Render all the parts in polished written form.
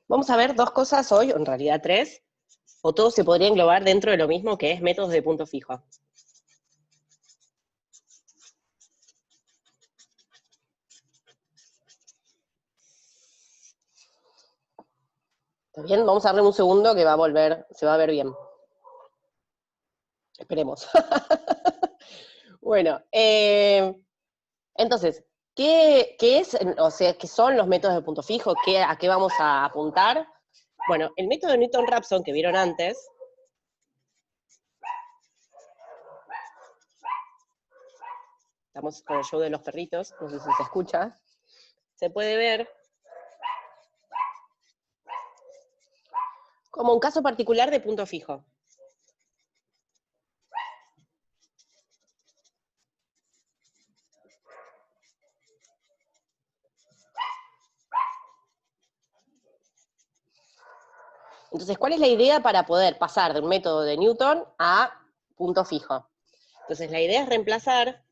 Vamos a ver dos cosas hoy, o en realidad tres, o todo se podría englobar dentro de lo mismo que es métodos de punto fijo. ¿Está bien? Vamos a darle un segundo que va a volver, se va a ver bien. Esperemos. Bueno, entonces, ¿qué es, o sea, qué son los métodos de punto fijo? ¿A qué vamos a apuntar? Bueno, el método de Newton-Raphson que vieron antes, estamos con el show de los perritos, no sé si se escucha, se puede ver como un caso particular de punto fijo. Entonces, ¿cuál es la idea para poder pasar de un método de Newton a punto fijo? Entonces, la idea es reemplazar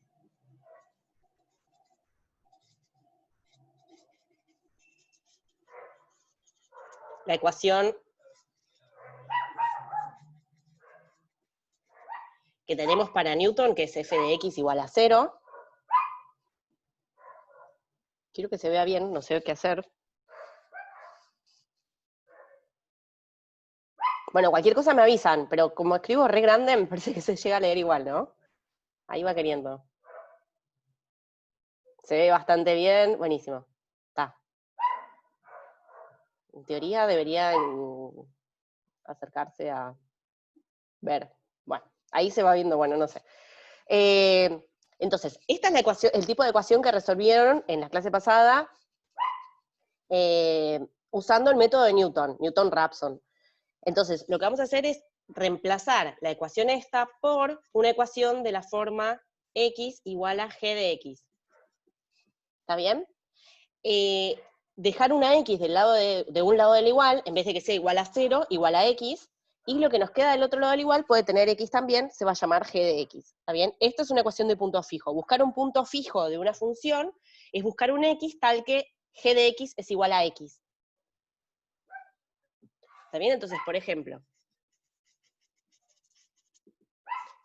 la ecuación que tenemos para Newton, que es f de x igual a 0. Quiero que se vea bien, no sé qué hacer. Bueno, cualquier cosa me avisan, pero como escribo re grande, me parece que se llega a leer igual, ¿no? Ahí va queriendo. Se ve bastante bien, buenísimo. Está. En teoría debería acercarse a ver. Bueno, ahí se va viendo, bueno, no sé. Entonces, esta es la ecuación, el tipo de ecuación que resolvieron en la clase pasada usando el método de Newton, Newton-Raphson. Entonces, lo que vamos a hacer es reemplazar la ecuación esta por una ecuación de la forma x igual a g de x. ¿Está bien? Dejar una x del lado de un lado del igual, en vez de que sea igual a 0, igual a x, y lo que nos queda del otro lado del igual puede tener x también, se va a llamar g de x. ¿Está bien? Esto es una ecuación de punto fijo. Buscar un punto fijo de una función es buscar un x tal que g de x es igual a x. ¿Está bien? Entonces, por ejemplo,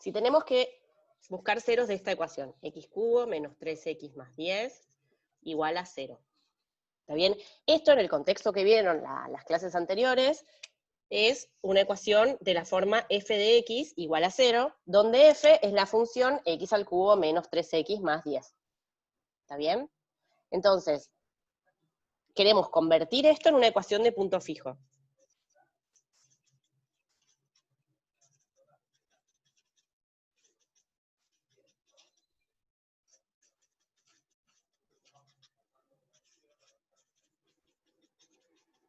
si tenemos que buscar ceros de esta ecuación, x cubo menos 3x más 10 igual a 0. ¿Está bien? Esto en el contexto que vieron las clases anteriores es una ecuación de la forma f de x igual a 0, donde f es la función x al cubo menos 3x más 10. ¿Está bien? Entonces, queremos convertir esto en una ecuación de punto fijo.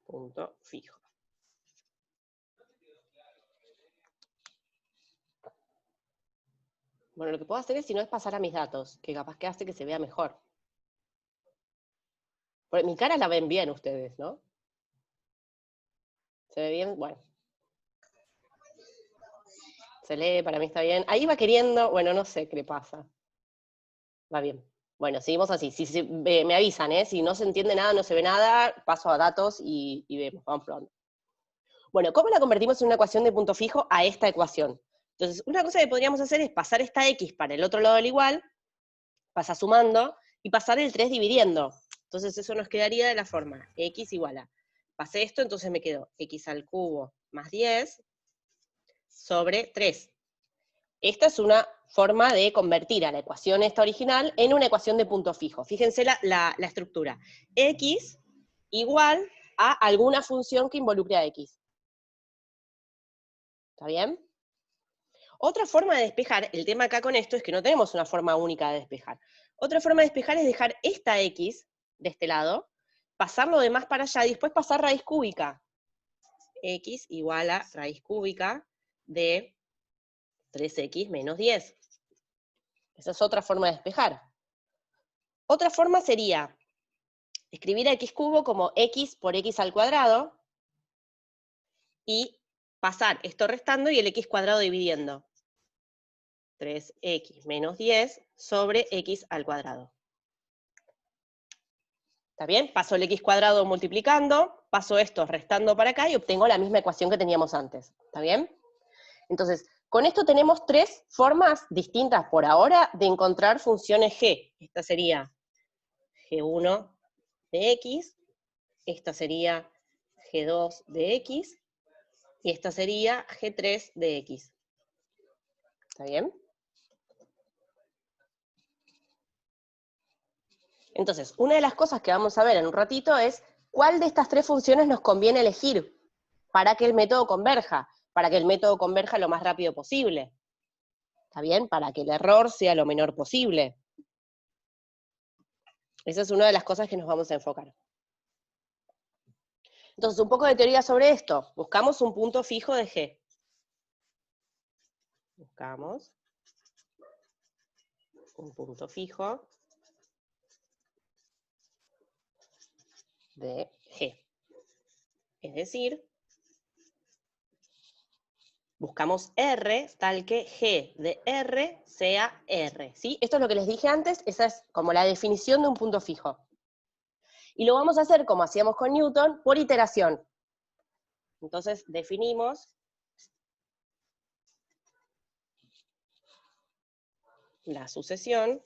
Punto fijo. Bueno, lo que puedo hacer es, si no, es pasar a mis datos, que capaz que hace que se vea mejor. Porque mi cara la ven bien ustedes, ¿no? ¿Se ve bien? Bueno. Se lee, para mí está bien. Ahí va queriendo, bueno, no sé qué le pasa. Va bien. Bueno, seguimos así. Si me avisan, ¿eh? Si no se entiende nada, no se ve nada, paso a datos y vemos, vamos probando. Bueno, ¿cómo la convertimos en una ecuación de punto fijo a esta ecuación? Entonces, una cosa que podríamos hacer es pasar esta x para el otro lado del igual, pasa sumando, y pasar el 3 dividiendo. Entonces eso nos quedaría de la forma x igual a, pasé esto, entonces me quedó x al cubo más 10 sobre 3. Esta es una forma de convertir a la ecuación esta original en una ecuación de punto fijo. Fíjense la estructura. X igual a alguna función que involucre a X. ¿Está bien? Otra forma de despejar, el tema acá con esto es que no tenemos una forma única de despejar. Otra forma de despejar es dejar esta X de este lado, pasar lo demás para allá y después pasar raíz cúbica. X igual a raíz cúbica de 3x menos 10. Esa es otra forma de despejar. Otra forma sería escribir a x cubo como x por x al cuadrado y pasar esto restando y el x cuadrado dividiendo. 3x menos 10 sobre x al cuadrado. ¿Está bien? Paso el x cuadrado multiplicando, paso esto restando para acá y obtengo la misma ecuación que teníamos antes. ¿Está bien? Entonces, con esto tenemos tres formas distintas por ahora de encontrar funciones g. Esta sería g1 de x, esta sería g2 de x, y esta sería g3 de x. ¿Está bien? Entonces, una de las cosas que vamos a ver en un ratito es cuál de estas tres funciones nos conviene elegir para que el método converja, para que el método converja lo más rápido posible. ¿Está bien? Para que el error sea lo menor posible. Esa es una de las cosas que nos vamos a enfocar. Entonces, un poco de teoría sobre esto. Buscamos un punto fijo de G. Buscamos un punto fijo de G. Es decir, buscamos R tal que G de R sea R. ¿Sí? Esto es lo que les dije antes, esa es como la definición de un punto fijo. Y lo vamos a hacer, como hacíamos con Newton, por iteración. Entonces, definimos la sucesión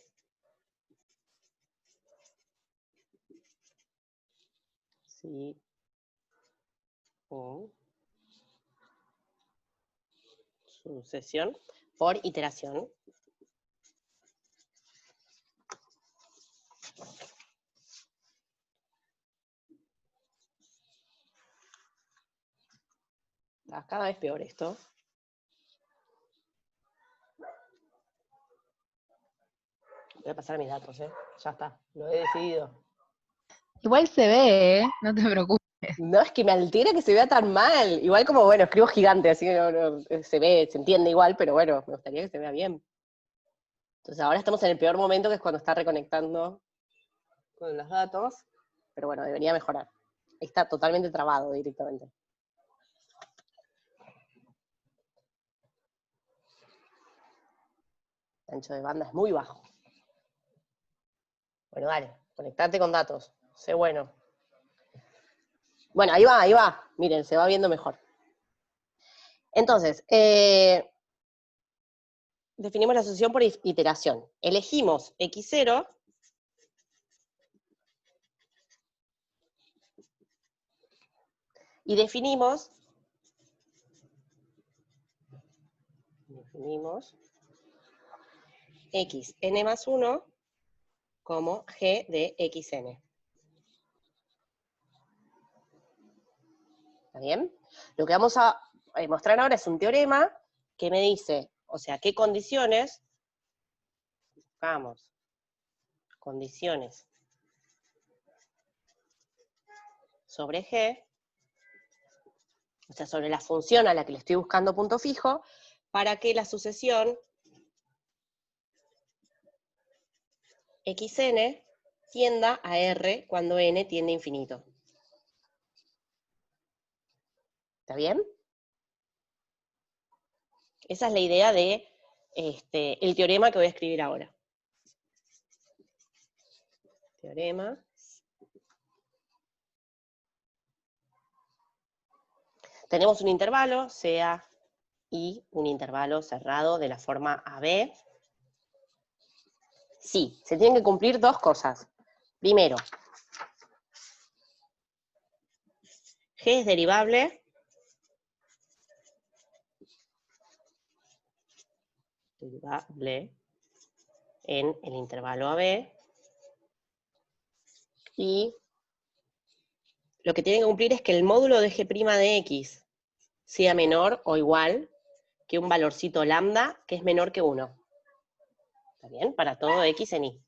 sí, sucesión por iteración. Está cada vez peor esto. Voy a pasar mis datos, ya está, lo he decidido. Igual se ve, no te preocupes. No, es que me altera que se vea tan mal. Igual como, bueno, escribo gigante, así que no, se ve, se entiende igual, pero bueno, me gustaría que se vea bien. Entonces ahora estamos en el peor momento, que es cuando está reconectando con los datos, pero bueno, debería mejorar. Ahí está totalmente trabado directamente. El ancho de banda es muy bajo. Bueno, dale, conectate con datos, sé bueno. Bueno, ahí va, ahí va. Miren, se va viendo mejor. Entonces, definimos la sucesión por iteración. Elegimos x0 y definimos xn más 1 como g de xn. ¿Está bien? Lo que vamos a mostrar ahora es un teorema que me dice, o sea, qué condiciones, buscamos, condiciones sobre G, o sea, sobre la función a la que le estoy buscando punto fijo, para que la sucesión xn tienda a R cuando n tiende a infinito. ¿Está bien? Esa es la idea de el teorema que voy a escribir ahora. Teorema. Tenemos un intervalo, sea y un intervalo cerrado de la forma AB. Sí, se tienen que cumplir dos cosas. Primero, G es derivable en el intervalo AB, y lo que tienen que cumplir es que el módulo de G' de X sea menor o igual que un valorcito lambda que es menor que 1. ¿Está bien? Para todo X en Y.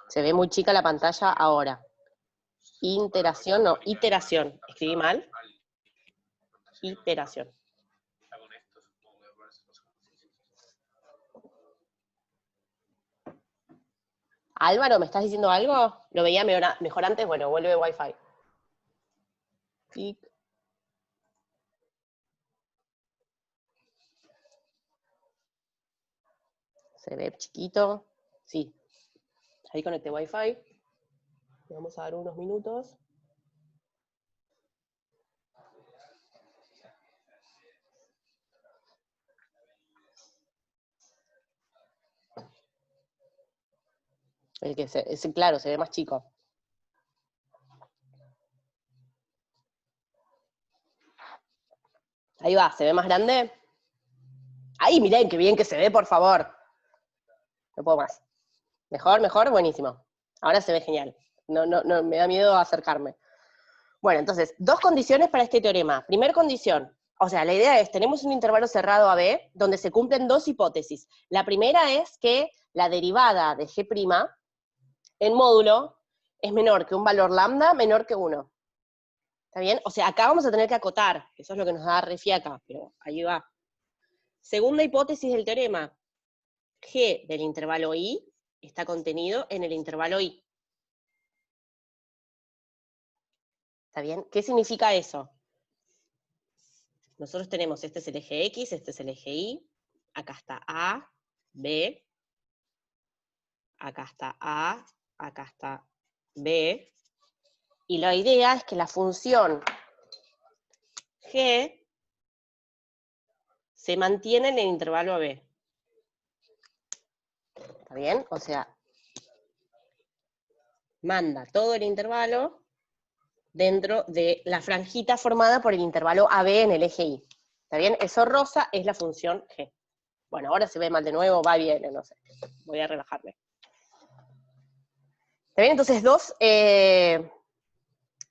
Se ve muy chica la pantalla ahora. Iteración, no, iteración. Escribí mal. Iteración. Álvaro, ¿me estás diciendo algo? Lo veía mejor antes, bueno, vuelve Wi-Fi. Tic. Se ve chiquito. Sí. Ahí conecté Wi-Fi. Le vamos a dar unos minutos. Claro, se ve más chico. Ahí va, ¿se ve más grande? Ahí, miren, qué bien que se ve, por favor. No puedo más. Mejor, mejor, buenísimo. Ahora se ve genial. No, me da miedo acercarme. Bueno, entonces, dos condiciones para este teorema. Primer condición, o sea, la idea es, tenemos un intervalo cerrado AB, donde se cumplen dos hipótesis. La primera es que la derivada de G' en módulo es menor que un valor lambda menor que 1. ¿Está bien? O sea, acá vamos a tener que acotar, eso es lo que nos da refiaca, pero ahí va. Segunda hipótesis del teorema, G del intervalo I está contenido en el intervalo I. ¿Está bien? ¿Qué significa eso? Nosotros tenemos, este es el eje X, este es el eje Y, acá está A, B, acá está A, acá está B, y la idea es que la función G se mantiene en el intervalo AB. ¿Está bien? O sea, manda todo el intervalo dentro de la franjita formada por el intervalo AB en el eje Y. ¿Está bien? Eso rosa es la función G. Bueno, ahora se ve mal de nuevo, va bien, no sé. Voy a relajarme. ¿Está bien? Entonces,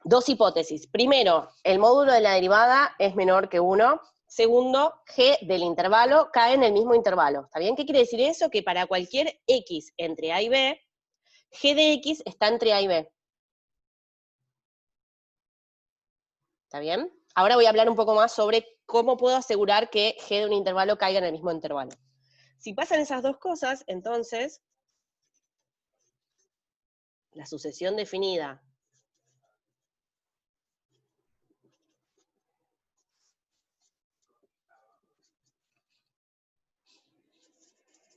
dos hipótesis. Primero, el módulo de la derivada es menor que 1. Segundo, G del intervalo cae en el mismo intervalo. ¿Está bien? ¿Qué quiere decir eso? Que para cualquier X entre A y B, G de X está entre A y B. ¿Está bien? Ahora voy a hablar un poco más sobre cómo puedo asegurar que G de un intervalo caiga en el mismo intervalo. Si pasan esas dos cosas, entonces, la sucesión definida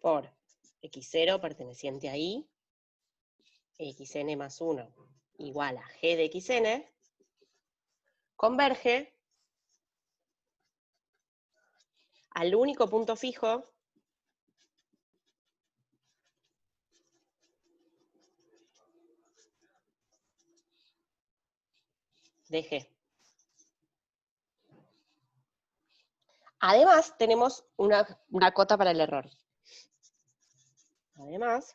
por x0 perteneciente a Y, xn más 1 igual a G de xn, converge al único punto fijo de G. Además, tenemos una cota para el error. Además,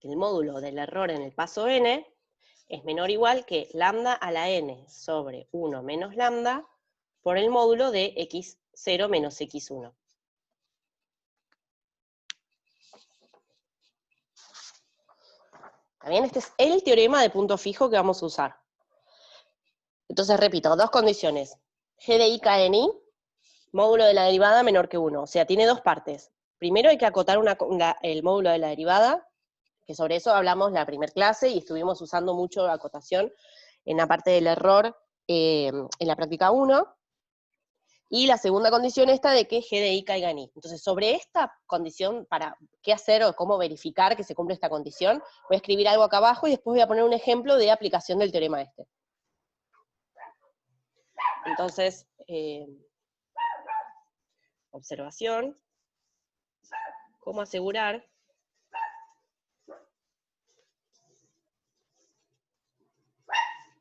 el módulo del error en el paso n es menor o igual que lambda a la n sobre 1 menos lambda por el módulo de x0 menos x1. ¿Está bien? Este es el teorema de punto fijo que vamos a usar. Entonces, repito, dos condiciones. G de I cae en I, módulo de la derivada menor que 1. O sea, tiene dos partes. Primero hay que acotar el módulo de la derivada, que sobre eso hablamos la primera clase y estuvimos usando mucho acotación en la parte del error en la práctica 1. Y la segunda condición esta de que G de I caiga en I. Entonces, sobre esta condición, para qué hacer o cómo verificar que se cumple esta condición, voy a escribir algo acá abajo y después voy a poner un ejemplo de aplicación del teorema este. Entonces, observación, ¿cómo asegurar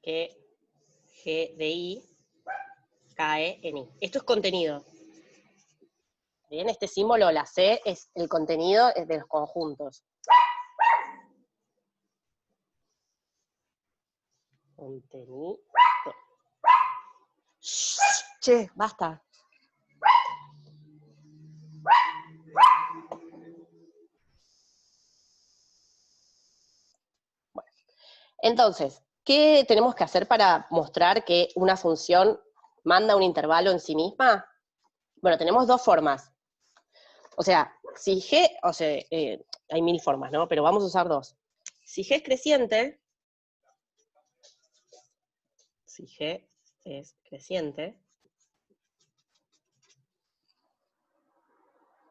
que G de I cae en I? Esto es contenido. Bien, este símbolo, la C, es el contenido de los conjuntos. Contenido. Che, basta. Bueno, entonces, ¿qué tenemos que hacer para mostrar que una función manda un intervalo en sí misma? Bueno, tenemos dos formas. O sea, si G, o sea, hay mil formas, ¿no? Pero vamos a usar dos. Si G es creciente,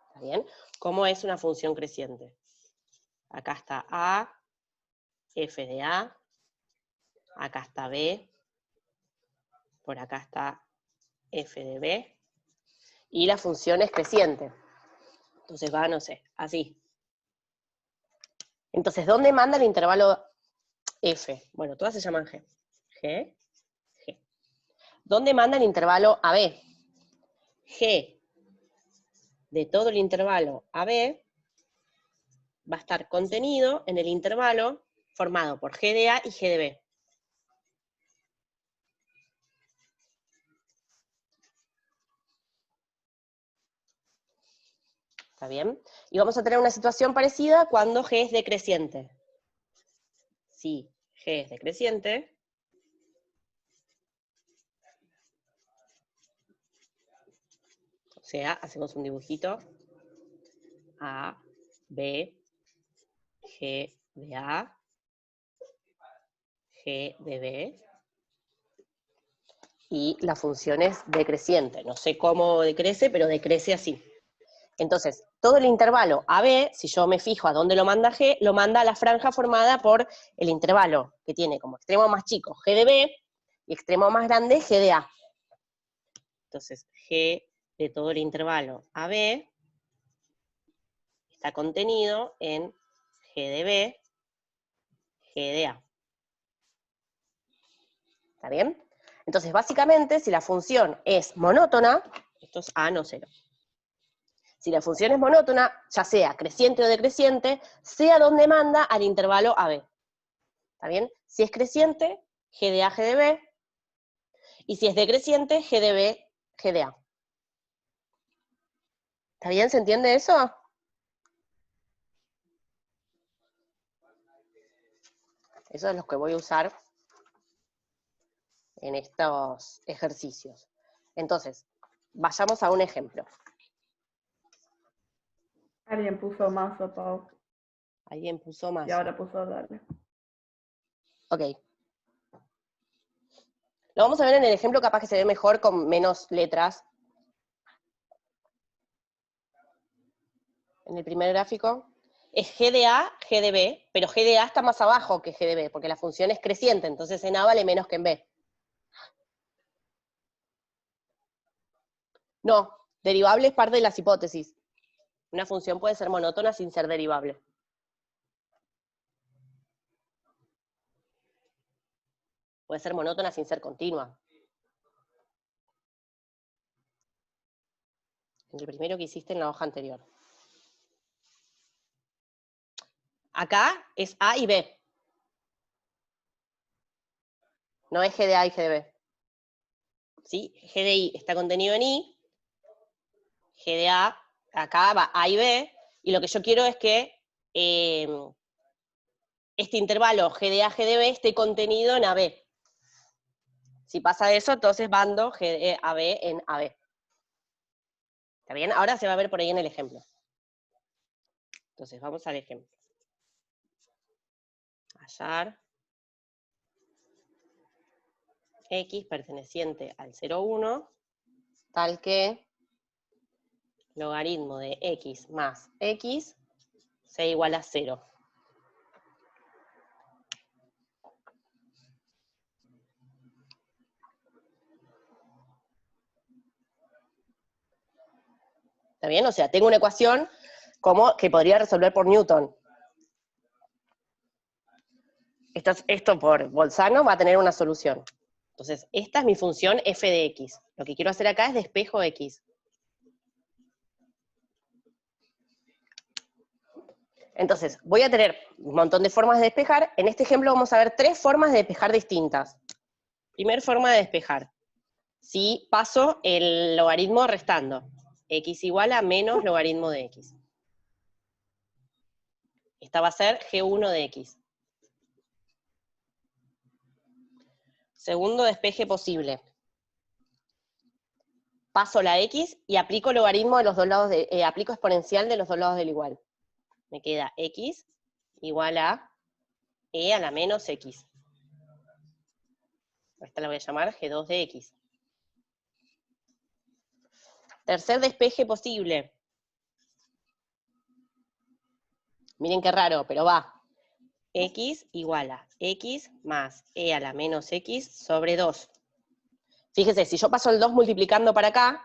¿está bien? ¿Cómo es una función creciente? Acá está A, f de A, acá está B, por acá está f de B, y la función es creciente. Entonces va, no sé, así. Entonces, ¿dónde manda el intervalo f? Bueno, todas se llaman g. G, G. ¿Dónde manda el intervalo AB? G de todo el intervalo AB va a estar contenido en el intervalo formado por G de A y G de B. ¿Está bien? Y vamos a tener una situación parecida cuando G es decreciente. Si G es decreciente, o sea, hacemos un dibujito, A, B, G de A, G de B, y la función es decreciente. No sé cómo decrece, pero decrece así. Entonces, todo el intervalo AB, si yo me fijo a dónde lo manda G, lo manda a la franja formada por el intervalo que tiene como extremo más chico G de B y extremo más grande G de A. Entonces, G de todo el intervalo AB está contenido en G de B, G de A. ¿Está bien? Entonces, básicamente, si la función es monótona, esto es A no 0. Si la función es monótona, ya sea creciente o decreciente, sea donde manda al intervalo AB. ¿Está bien? Si es creciente, G de A, G de B. Y si es decreciente, G de B, G de A. ¿Está bien? ¿Se entiende eso? Eso es lo que voy a usar en estos ejercicios. Entonces, vayamos a un ejemplo. Alguien puso mazo, Pau. Alguien puso más. Y ahora puso dale. Ok. Lo vamos a ver en el ejemplo, capaz que se ve mejor con menos letras. En el primer gráfico. Es G de A, G de B, pero G de A está más abajo que G de B, porque la función es creciente, entonces en A vale menos que en B. No, derivable es parte de las hipótesis. Una función puede ser monótona sin ser derivable. Puede ser monótona sin ser continua. El primero que hiciste en la hoja anterior. Acá es A y B. No es G de A y G de B. ¿Sí? G de I está contenido en I. G de A, acá va A y B. Y lo que yo quiero es que este intervalo G de A, G de B esté contenido en AB. Si pasa eso, entonces mando G de AB en AB. ¿Está bien? Ahora se va a ver por ahí en el ejemplo. Entonces, vamos al ejemplo. Hallar X perteneciente al 0,1, tal que logaritmo de X más X sea igual a 0. ¿Está bien? O sea, tengo una ecuación como que podría resolver por Newton. Esto por Bolzano va a tener una solución. Entonces, esta es mi función f de x. Lo que quiero hacer acá es despejo x. Entonces, voy a tener un montón de formas de despejar. En este ejemplo vamos a ver 3 formas de despejar distintas. Primera forma de despejar. Si paso el logaritmo restando. X igual a menos logaritmo de x. Esta va a ser G1 de x. Segundo despeje posible. Paso la x y aplico logaritmo de los dos lados, aplico exponencial de los dos lados del igual. Me queda x igual a e a la menos x. Esta la voy a llamar G2 de x. Tercer despeje posible. Miren qué raro, pero va. X igual a X más E a la menos X sobre 2. Fíjese, si yo paso el 2 multiplicando para acá,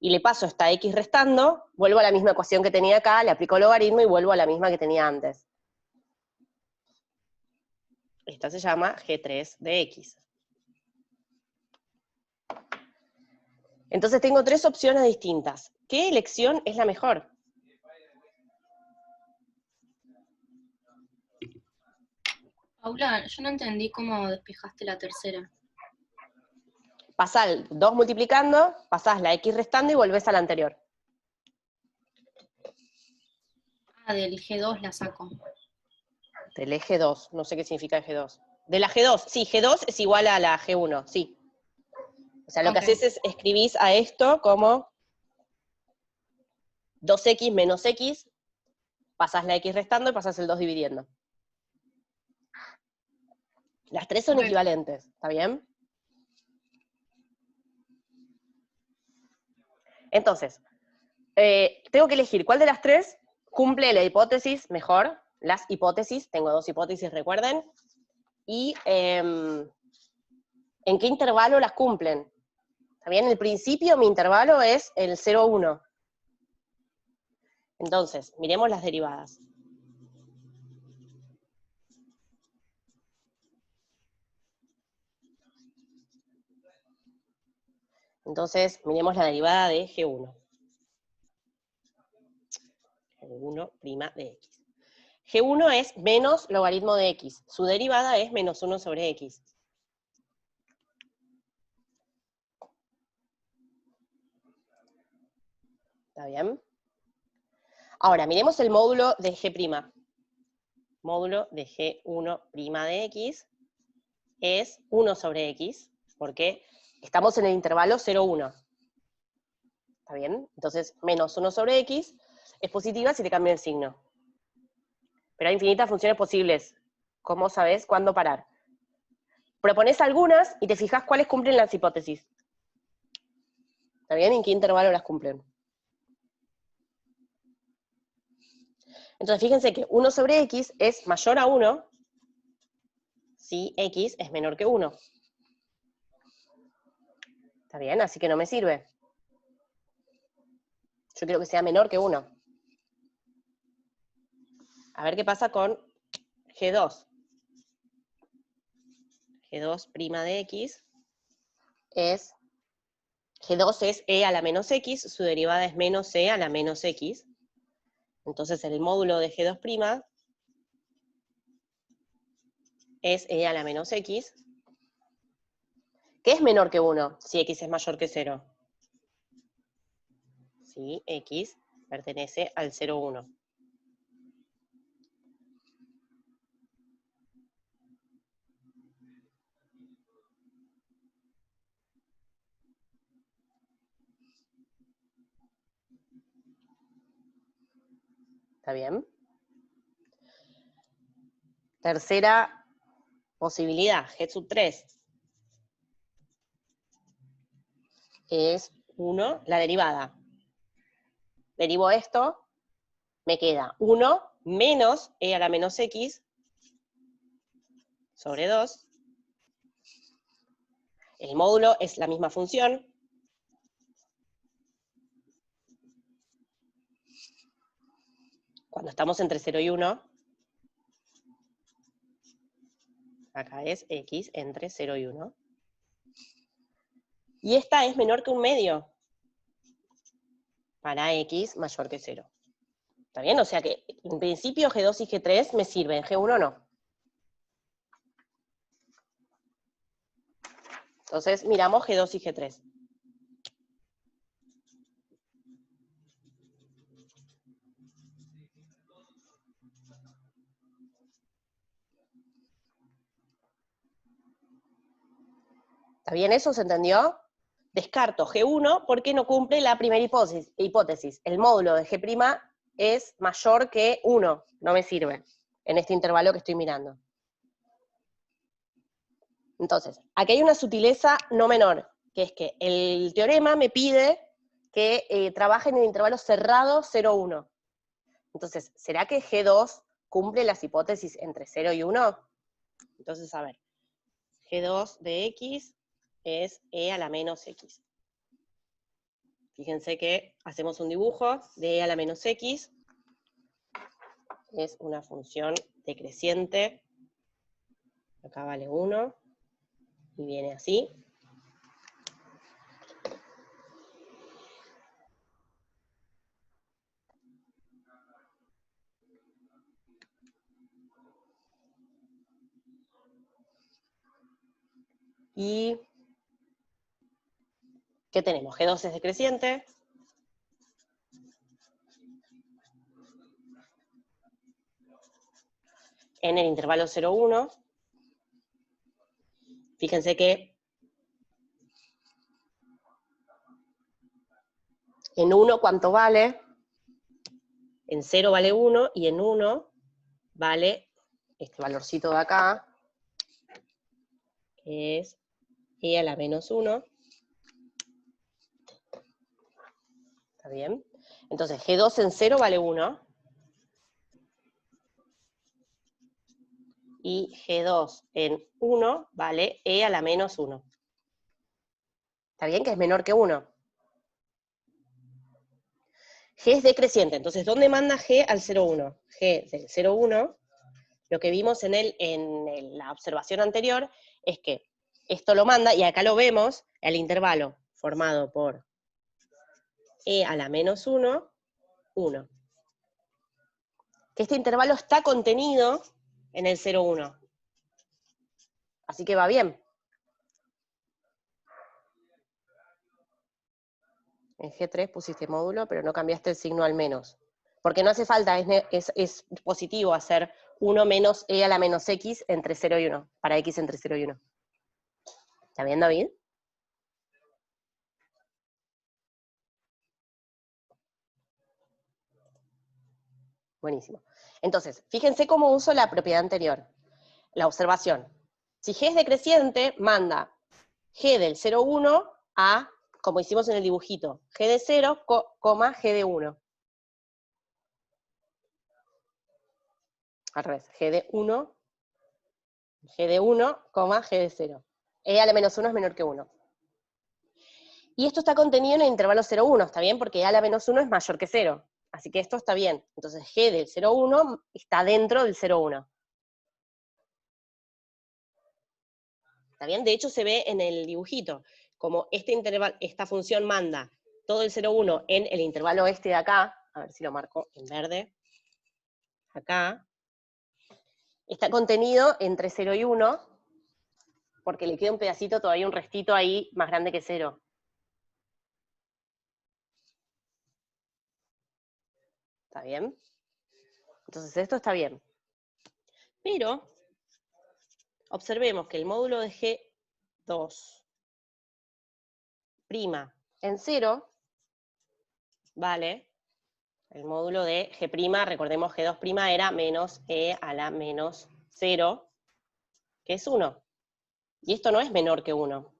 y le paso esta X restando, vuelvo a la misma ecuación que tenía acá, le aplico logaritmo y vuelvo a la misma que tenía antes. Esta se llama G3 de X. Entonces tengo tres opciones distintas. ¿Qué elección es la mejor? Paula, yo no entendí cómo despejaste la tercera. Pasás el 2 multiplicando, pasás la X restando y volvés a la anterior. Ah, del G2 la saco. Del eje 2, no sé qué significa eje 2. De la G2, sí, G2 es igual a la G1, sí. O sea, lo que Ok. haces es escribís a esto como 2X menos X, pasás la X restando y pasás el 2 dividiendo. Las tres son Ok. equivalentes, ¿está bien? Entonces, tengo que elegir cuál de las tres cumple la hipótesis mejor. Las hipótesis, tengo dos hipótesis, recuerden. Y en qué intervalo las cumplen. ¿Está bien? En el principio mi intervalo es el 0, 1. Entonces, miremos las derivadas. Entonces, miremos la derivada de G1. G1' de X. G1 es menos logaritmo de X. Su derivada es menos 1 sobre X. ¿Está bien? Ahora, miremos el módulo de G'. Módulo de G1' de X es 1 sobre X, porque estamos en el intervalo 0, 1. ¿Está bien? Entonces, menos 1 sobre X es positiva si le cambio el signo. Pero hay infinitas funciones posibles. ¿Cómo sabes cuándo parar? Propones algunas y te fijas cuáles cumplen las hipótesis. ¿Está bien? ¿En qué intervalo las cumplen? Entonces, fíjense que 1 sobre X es mayor a 1 si X es menor que 1. ¿Está bien? Así que no me sirve. Yo quiero que sea menor que 1. A ver qué pasa con G2. G2' de X es... G2 es E a la menos X, su derivada es menos E a la menos X. Entonces el módulo de G2' es E a la menos X, que es menor que 1, si X es mayor que 0. Si X pertenece al 0, 1. ¿Está bien? Tercera posibilidad, G3. Es 1, la derivada. Derivo esto, me queda 1 menos E a la menos X sobre 2. El módulo es la misma función. Cuando estamos entre 0 y 1, acá es X entre 0 y 1. Y esta es menor que 1/2 para X mayor que 0. ¿Está bien? O sea que en principio G2 y G3 me sirven, G1 no. Entonces miramos G2 y G3. ¿Está bien eso? ¿Se entendió? Descarto G1 porque no cumple la primera hipótesis. El módulo de G' es mayor que 1. No me sirve en este intervalo que estoy mirando. Entonces, aquí hay una sutileza no menor, que es que el teorema me pide que trabaje en el intervalo cerrado 0, 1. Entonces, ¿será que G2 cumple las hipótesis entre 0 y 1? Entonces, a ver, G2 de X es E a la menos X. Fíjense que hacemos un dibujo de E a la menos X. Es una función decreciente. Acá vale 1. Y viene así. Y ¿qué tenemos? G2 es decreciente. En el intervalo 0, 1. Fíjense que en 1, ¿cuánto vale? En 0 vale 1 y en 1 vale este valorcito de acá, que es E a la menos 1. ¿Está bien? Entonces, G2 en 0 vale 1. Y G2 en 1 vale E a la menos 1. ¿Está bien? Que es menor que 1. G es decreciente, entonces, ¿dónde manda G al 0, 1? G del 0, 1, lo que vimos en la observación anterior es que esto lo manda, y acá lo vemos, al intervalo formado por E a la menos 1, 1. Que este intervalo está contenido en el 0, 1. Así que va bien. En G3 pusiste módulo, pero no cambiaste el signo al menos. Porque no hace falta, es positivo hacer 1 menos E a la menos X entre 0 y 1, para X entre 0 y 1. ¿Está bien, David? Buenísimo. Entonces, fíjense cómo uso la propiedad anterior, la observación. Si G es decreciente, manda G del 0, 1 a, como hicimos en el dibujito, G de 0, G de 1. Al revés, G de 1, G de 1, G de 0. E a la menos 1 es menor que 1. Y esto está contenido en el intervalo 0, 1, ¿está bien? Porque E a la menos 1 es mayor que 0. Así que esto está bien. Entonces G del 0, 1 está dentro del 0, 1. ¿Está bien? De hecho se ve en el dibujito, como esta función manda todo el 0, 1 en el intervalo este de acá, a ver si lo marco en verde, acá, está contenido entre 0 y 1, porque le queda un pedacito, todavía un restito ahí más grande que 0. ¿Está bien? Entonces esto está bien. Pero observemos que el módulo de G2' en 0 vale el módulo de G', recordemos G2' era menos E a la menos 0, que es 1. Y esto no es menor que 1.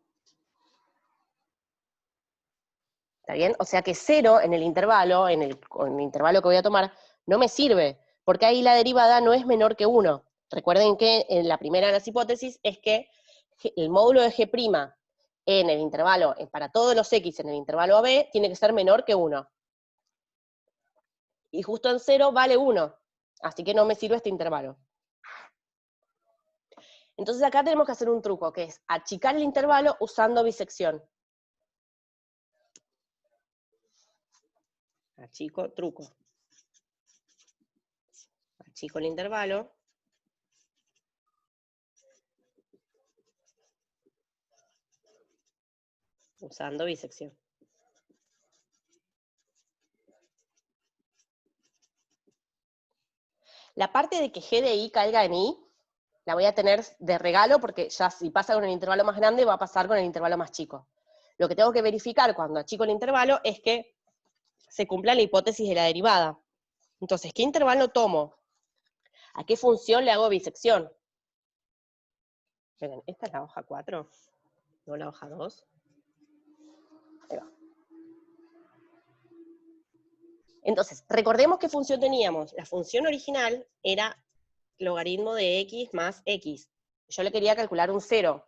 ¿Está bien? O sea que 0 en el intervalo, en el intervalo que voy a tomar, no me sirve, porque ahí la derivada no es menor que 1. Recuerden que en la primera de las hipótesis es que el módulo de G' en el intervalo, para todos los X en el intervalo AB, tiene que ser menor que 1. Y justo en 0 vale 1, así que no me sirve este intervalo. Entonces acá tenemos que hacer un truco, que es achicar el intervalo usando bisección. Achico, truco. Achico el intervalo. Usando bisección. La parte de que G de I caiga en I, la voy a tener de regalo, porque ya si pasa con el intervalo más grande, va a pasar con el intervalo más chico. Lo que tengo que verificar cuando achico el intervalo es que se cumpla la hipótesis de la derivada. Entonces, ¿qué intervalo tomo? ¿A qué función le hago bisección? Miren, esta es la hoja 4, no la hoja 2. Ahí va. Entonces, recordemos qué función teníamos. La función original era logaritmo de x más x. Yo le quería calcular un 0.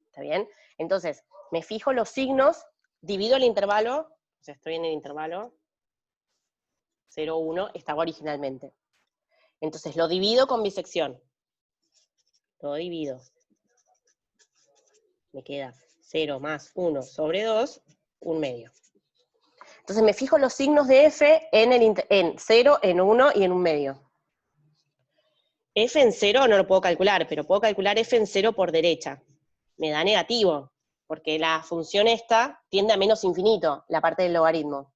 ¿Está bien? Entonces, me fijo los signos, divido el intervalo, o sea, estoy en el intervalo 0, 1, estaba originalmente. Entonces, lo divido con bisección. Lo divido. Me queda 0 más 1 sobre 2, 1/2. Entonces me fijo los signos de f en 0, en 1 y en 1/2. F en 0 no lo puedo calcular, pero puedo calcular f en 0 por derecha. Me da negativo, porque la función esta tiende a menos infinito, la parte del logaritmo.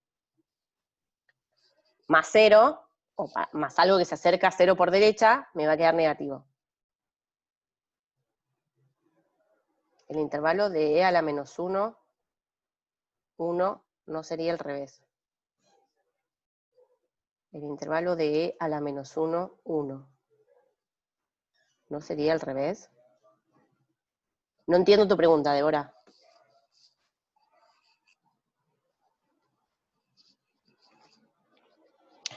Más 0, o más algo que se acerca a 0 por derecha, me va a quedar negativo. El intervalo de e a la menos 1, 1, no sería al revés. El intervalo de e a la menos 1, 1. ¿No sería al revés? No entiendo tu pregunta, Débora.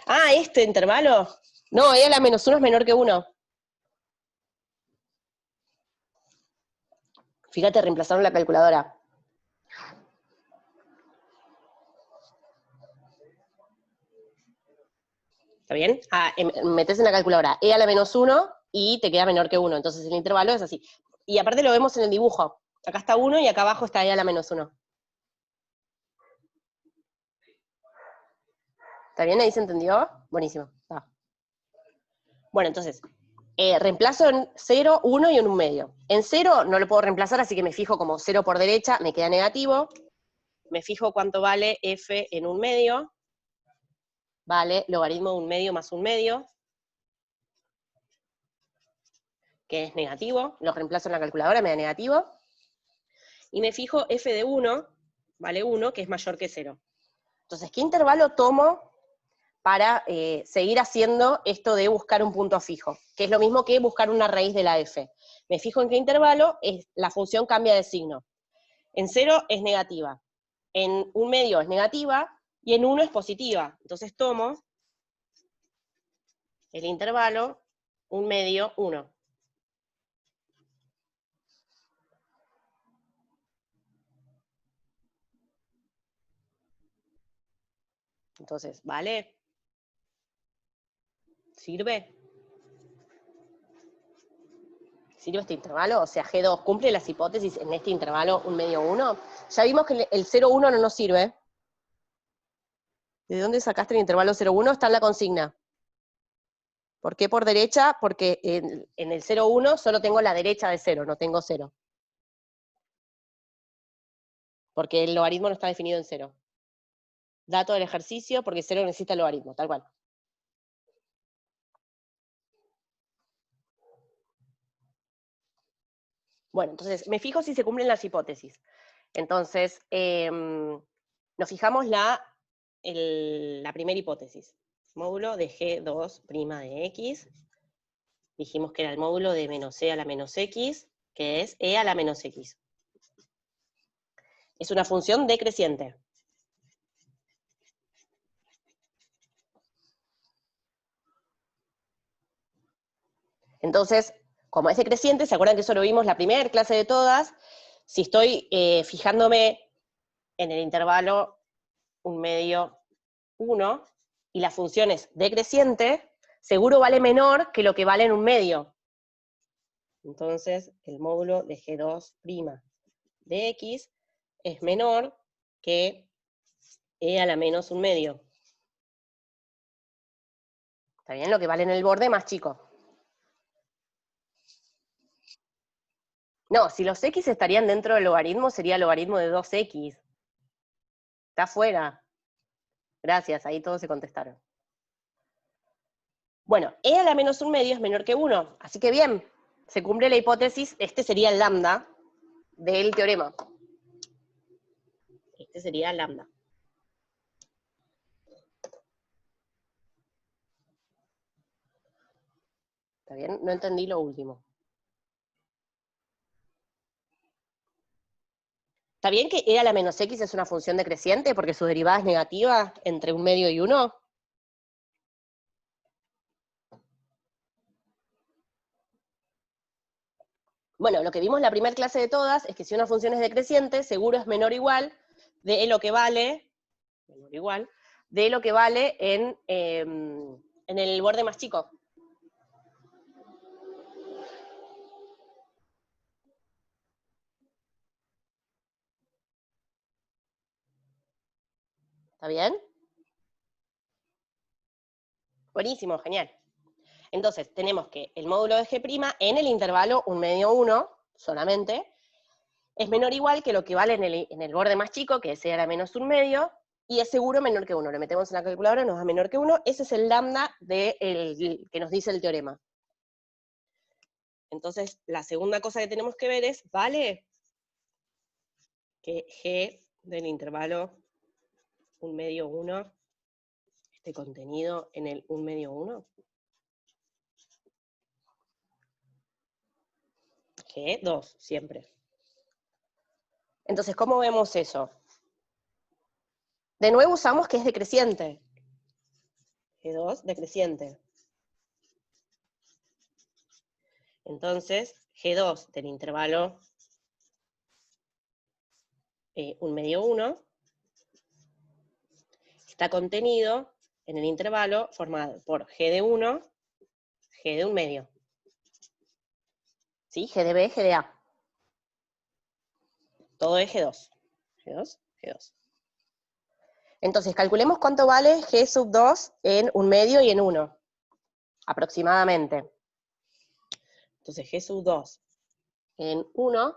Ah, ¿este intervalo? No, e a la menos 1 es menor que 1. Fíjate, reemplazaron la calculadora. ¿Está bien? Metes en la calculadora e a la menos 1 y te queda menor que 1. Entonces el intervalo es así. Y aparte lo vemos en el dibujo. Acá está 1 y acá abajo está e a la menos 1. ¿Está bien? ¿Ahí se entendió? Buenísimo. Está. Bueno, entonces, reemplazo en 0, 1 y en 1/2. En 0 no lo puedo reemplazar, así que me fijo como 0 por derecha, me queda negativo. Me fijo cuánto vale f en 1/2. Vale logaritmo de 1/2 más 1/2, que es negativo. Lo reemplazo en la calculadora, me da negativo. Y me fijo f de 1, vale 1, que es mayor que 0. Entonces, ¿qué intervalo tomo para seguir haciendo esto de buscar un punto fijo? Que es lo mismo que buscar una raíz de la f. Me fijo en qué intervalo la función cambia de signo. En 0 es negativa, en 1/2 es negativa, y en 1 es positiva. Entonces tomo el intervalo 1/2, 1. Entonces, ¿vale? ¿Sirve? ¿Sirve este intervalo? O sea, G2 cumple las hipótesis en este intervalo 1/2, 1. Ya vimos que el 0, 1 no nos sirve. ¿De dónde sacaste el intervalo 0, 1? Está en la consigna. ¿Por qué por derecha? Porque en el 0, 1 solo tengo la derecha de 0, no tengo 0. Porque el logaritmo no está definido en 0. Dato del ejercicio, porque 0 necesita el logaritmo, tal cual. Bueno, entonces, me fijo si se cumplen las hipótesis. Entonces, nos fijamos la primera hipótesis. Módulo de G2' de X. Dijimos que era el módulo de menos e a la menos X, que es e a la menos X. Es una función decreciente. Entonces, como es decreciente, ¿se acuerdan que eso lo vimos la primera clase de todas? Si estoy fijándome en el intervalo 1/2, 1, y la función es decreciente, seguro vale menor que lo que vale en 1/2. Entonces, el módulo de G2' de X es menor que e a la menos 1/2. ¿Está bien? Lo que vale en el borde más chico. No, si los X estarían dentro del logaritmo, sería logaritmo de 2X. Está afuera. Gracias, ahí todos se contestaron. Bueno, e a la menos 1/2 es menor que 1, así que bien, se cumple la hipótesis, este sería el lambda del teorema. Este sería el lambda. ¿Está bien? No entendí lo último. ¿Está bien que e a la menos x es una función decreciente porque su derivada es negativa entre 1/2 y 1? Bueno, lo que vimos en la primera clase de todas es que si una función es decreciente, seguro es menor o igual de lo que vale, en el borde más chico. ¿Está bien? Buenísimo, genial. Entonces, tenemos que el módulo de G' en el intervalo 1/2, 1, solamente, es menor o igual que lo que vale en el borde más chico, que es e a la menos 1/2, y es seguro menor que 1. Lo metemos en la calculadora, nos da menor que 1. Ese es el lambda que nos dice el teorema. Entonces, la segunda cosa que tenemos que ver es, ¿vale que G del intervalo 1/2, 1 esté contenido en el 1/2, 1? G2, siempre. Entonces, ¿cómo vemos eso? De nuevo usamos que es decreciente. G2, decreciente. Entonces, G2 del intervalo 1/2, 1 está contenido en el intervalo formado por G de 1, G de 1/2. ¿Sí? G de B, G de A. Todo es G2. G2, G2. Entonces, calculemos cuánto vale G sub 2 en 1/2 y en 1, aproximadamente. Entonces, G sub 2 en 1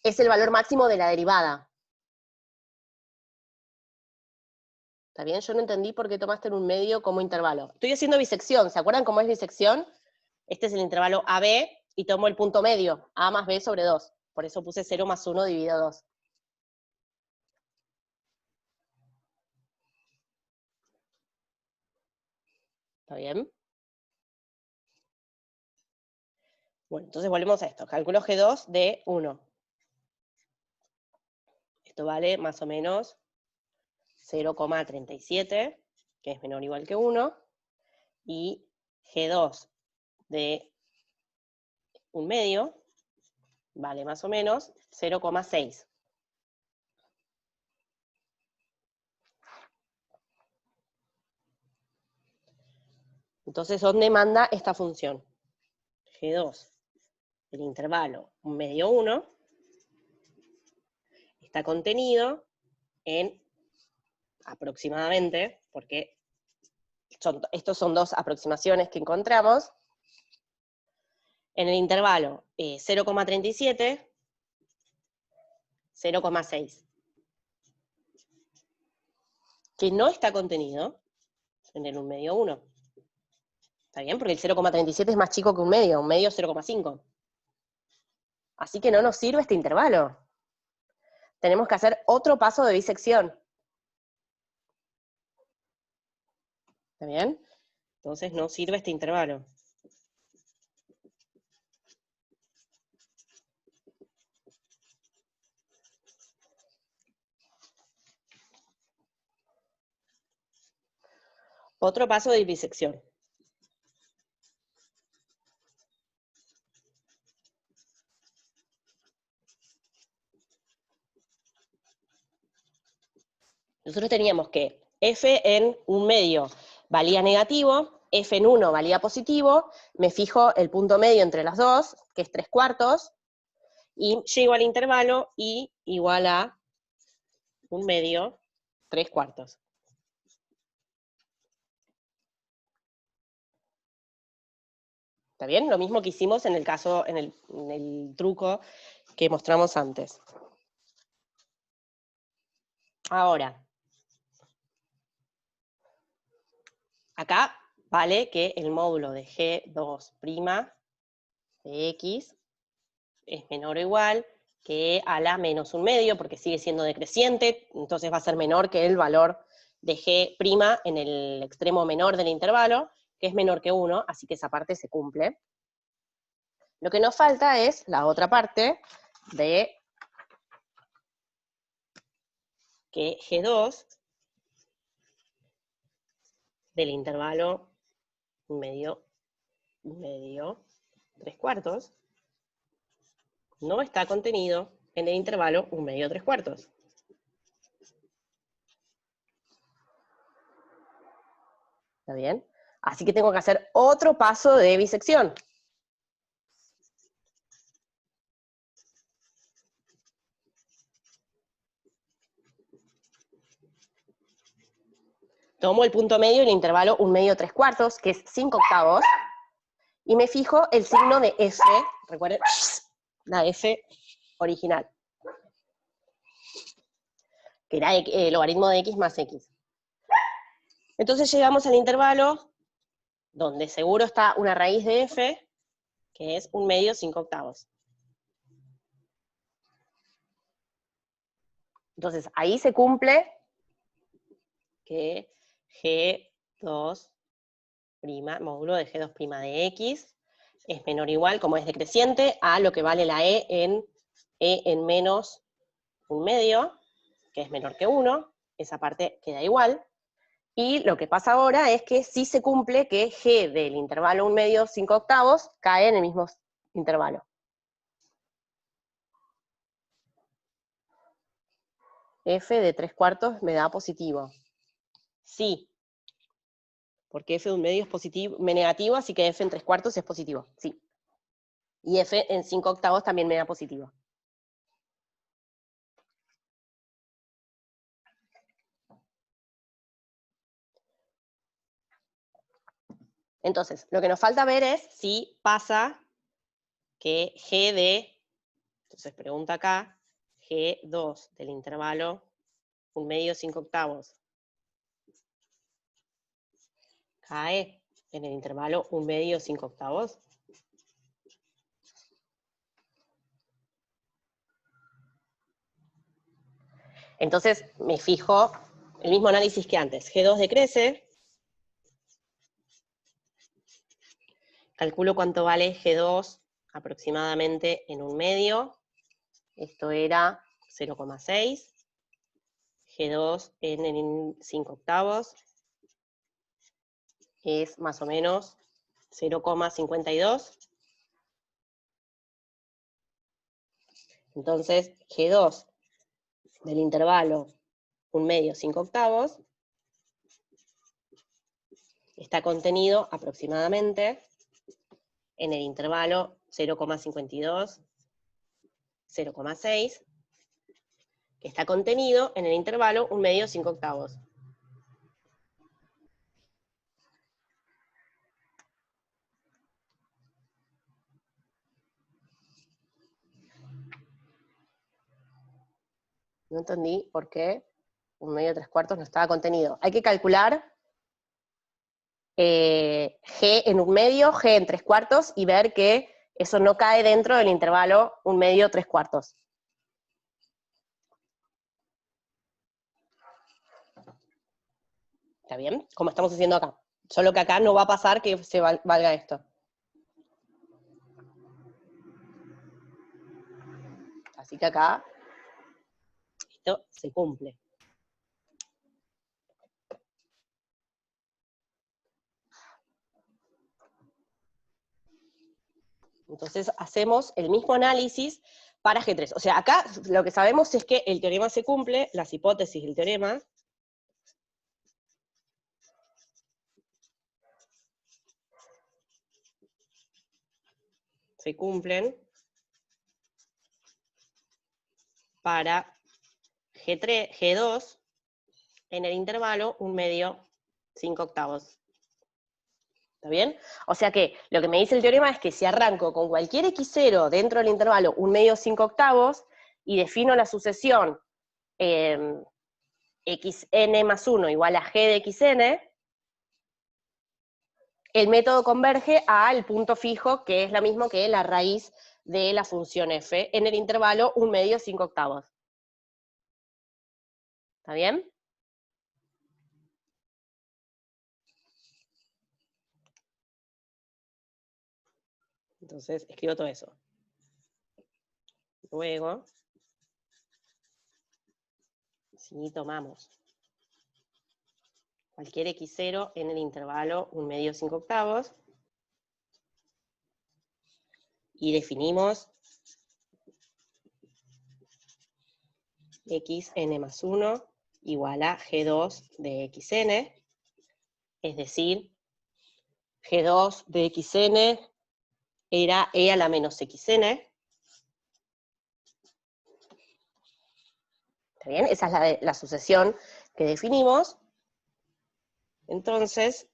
es el valor máximo de la derivada. ¿Está bien? Yo no entendí por qué tomaste en 1/2 como intervalo. Estoy haciendo bisección, ¿se acuerdan cómo es bisección? Este es el intervalo AB, y tomo el punto medio, A más B sobre 2. Por eso puse 0 más 1 dividido 2. ¿Está bien? Bueno, entonces volvemos a esto. Calculo G2 de 1. Esto vale más o menos 0,37, que es menor o igual que 1, y G2 de 1/2 vale más o menos 0,6. Entonces, ¿dónde manda esta función? G2 del intervalo 1/2, 1 está contenido en aproximadamente, porque estos son dos aproximaciones que encontramos, en el intervalo 0,37, 0,6, que no está contenido en el 1/2, 1. ¿Está bien? Porque el 0,37 es más chico que 1/2, 1/2 es 0,5. Así que no nos sirve este intervalo. Tenemos que hacer otro paso de bisección. ¿Está bien? Entonces no sirve este intervalo. Otro paso de bisección. Nosotros teníamos que F en 1/2 valía negativo, F en 1 valía positivo, me fijo el punto medio entre las dos, que es 3/4, y llego al intervalo I igual a 1/2, 3/4. ¿Está bien? Lo mismo que hicimos en el caso, en el truco que mostramos antes. Ahora, acá vale que el módulo de G2' de X es menor o igual que a la menos 1/2, porque sigue siendo decreciente, entonces va a ser menor que el valor de G' en el extremo menor del intervalo, que es menor que 1, así que esa parte se cumple. Lo que nos falta es la otra parte de que G2 del intervalo 1/2, 3/4, no está contenido en el intervalo 1/2, 3/4. ¿Está bien? Así que tengo que hacer otro paso de bisección. Tomo el punto medio en el intervalo 1/2, 3/4, que es 5/8, y me fijo el signo de F, recuerden, la F original, que era el logaritmo de X más X. Entonces llegamos al intervalo donde seguro está una raíz de F, que es 1/2, 5/8. Entonces ahí se cumple que G2' módulo de G2' de X es menor o igual, como es decreciente, a lo que vale la E en menos 1/2, que es menor que 1, esa parte queda igual. Y lo que pasa ahora es que sí se cumple que G del intervalo 1/2, 5/8 cae en el mismo intervalo. F de 3/4 me da positivo. Sí. Porque F de 1/2 es positivo, negativo, así que F en 3/4 es positivo. Sí. Y F en 5/8 también me da positivo. Entonces, lo que nos falta ver es si pasa que G de, entonces pregunta acá, G2 del intervalo 1/2, 5/8 cae en el intervalo 1/2, 5/8. Entonces me fijo el mismo análisis que antes. G2 decrece. Calculo cuánto vale G2 aproximadamente en 1/2. Esto era 0,6. G2 en 5/8 es más o menos 0,52. Entonces, G2 del intervalo 1/2, 5/8 está contenido aproximadamente en el intervalo 0,52, 0,6, que está contenido en el intervalo 1/2, 5/8. No entendí por qué 1/2, 3/4 no estaba contenido. Hay que calcular G en 1/2, G en 3/4 y ver que eso no cae dentro del intervalo 1/2, 3/4. ¿Está bien? Como estamos haciendo acá. Solo que acá no va a pasar que se valga esto. Así que acá esto se cumple. Entonces hacemos el mismo análisis para G3. O sea, acá lo que sabemos es que el teorema se cumple, las hipótesis del teorema se cumplen para G3, G2 en el intervalo 1/2, 5/8. ¿Está bien? O sea que lo que me dice el teorema es que si arranco con cualquier x0 dentro del intervalo 1/2, 5/8 y defino la sucesión xn más 1 igual a g de xn, el método converge al punto fijo, que es lo mismo que la raíz de la función f en el intervalo 1/2, 5/8. ¿Está bien? Entonces escribo todo eso. Luego, si tomamos cualquier x0 en el intervalo 1/2, 5/8, y definimos xn más 1 igual a g2 de xn, es decir, g2 de xn era e a la menos xn. ¿Está bien? Esa es la sucesión que definimos. Entonces,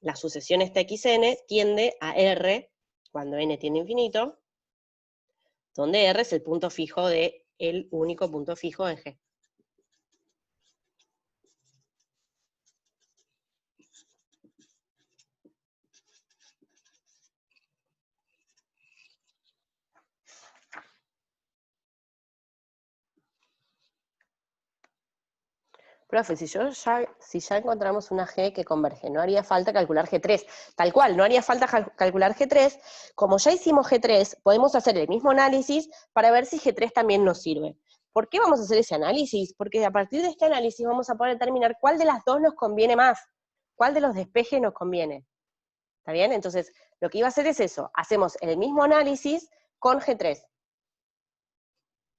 la sucesión esta xn tiende a R, cuando n tiende a infinito, donde R es el punto fijo de el único punto fijo de G. Profe, si ya encontramos una G que converge, no haría falta calcular G3. Tal cual, no haría falta calcular G3. Como ya hicimos G3, podemos hacer el mismo análisis para ver si G3 también nos sirve. ¿Por qué vamos a hacer ese análisis? Porque a partir de este análisis vamos a poder determinar cuál de las dos nos conviene más, cuál de los despejes nos conviene. ¿Está bien? Entonces, lo que iba a hacer es eso. Hacemos el mismo análisis con G3.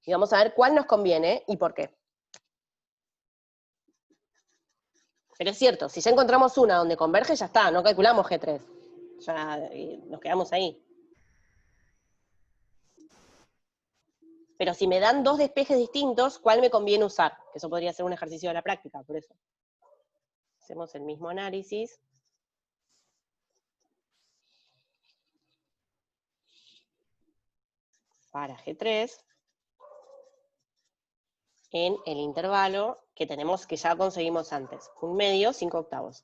Y vamos a ver cuál nos conviene y por qué. Pero es cierto, si ya encontramos una donde converge, ya está, no calculamos G3. Ya nos quedamos ahí. Pero si me dan dos despejes distintos, ¿cuál me conviene usar? Que eso podría ser un ejercicio de la práctica, por eso. Hacemos el mismo análisis. Para G3. En el intervalo que tenemos, que ya conseguimos antes. 1/2, 5/8.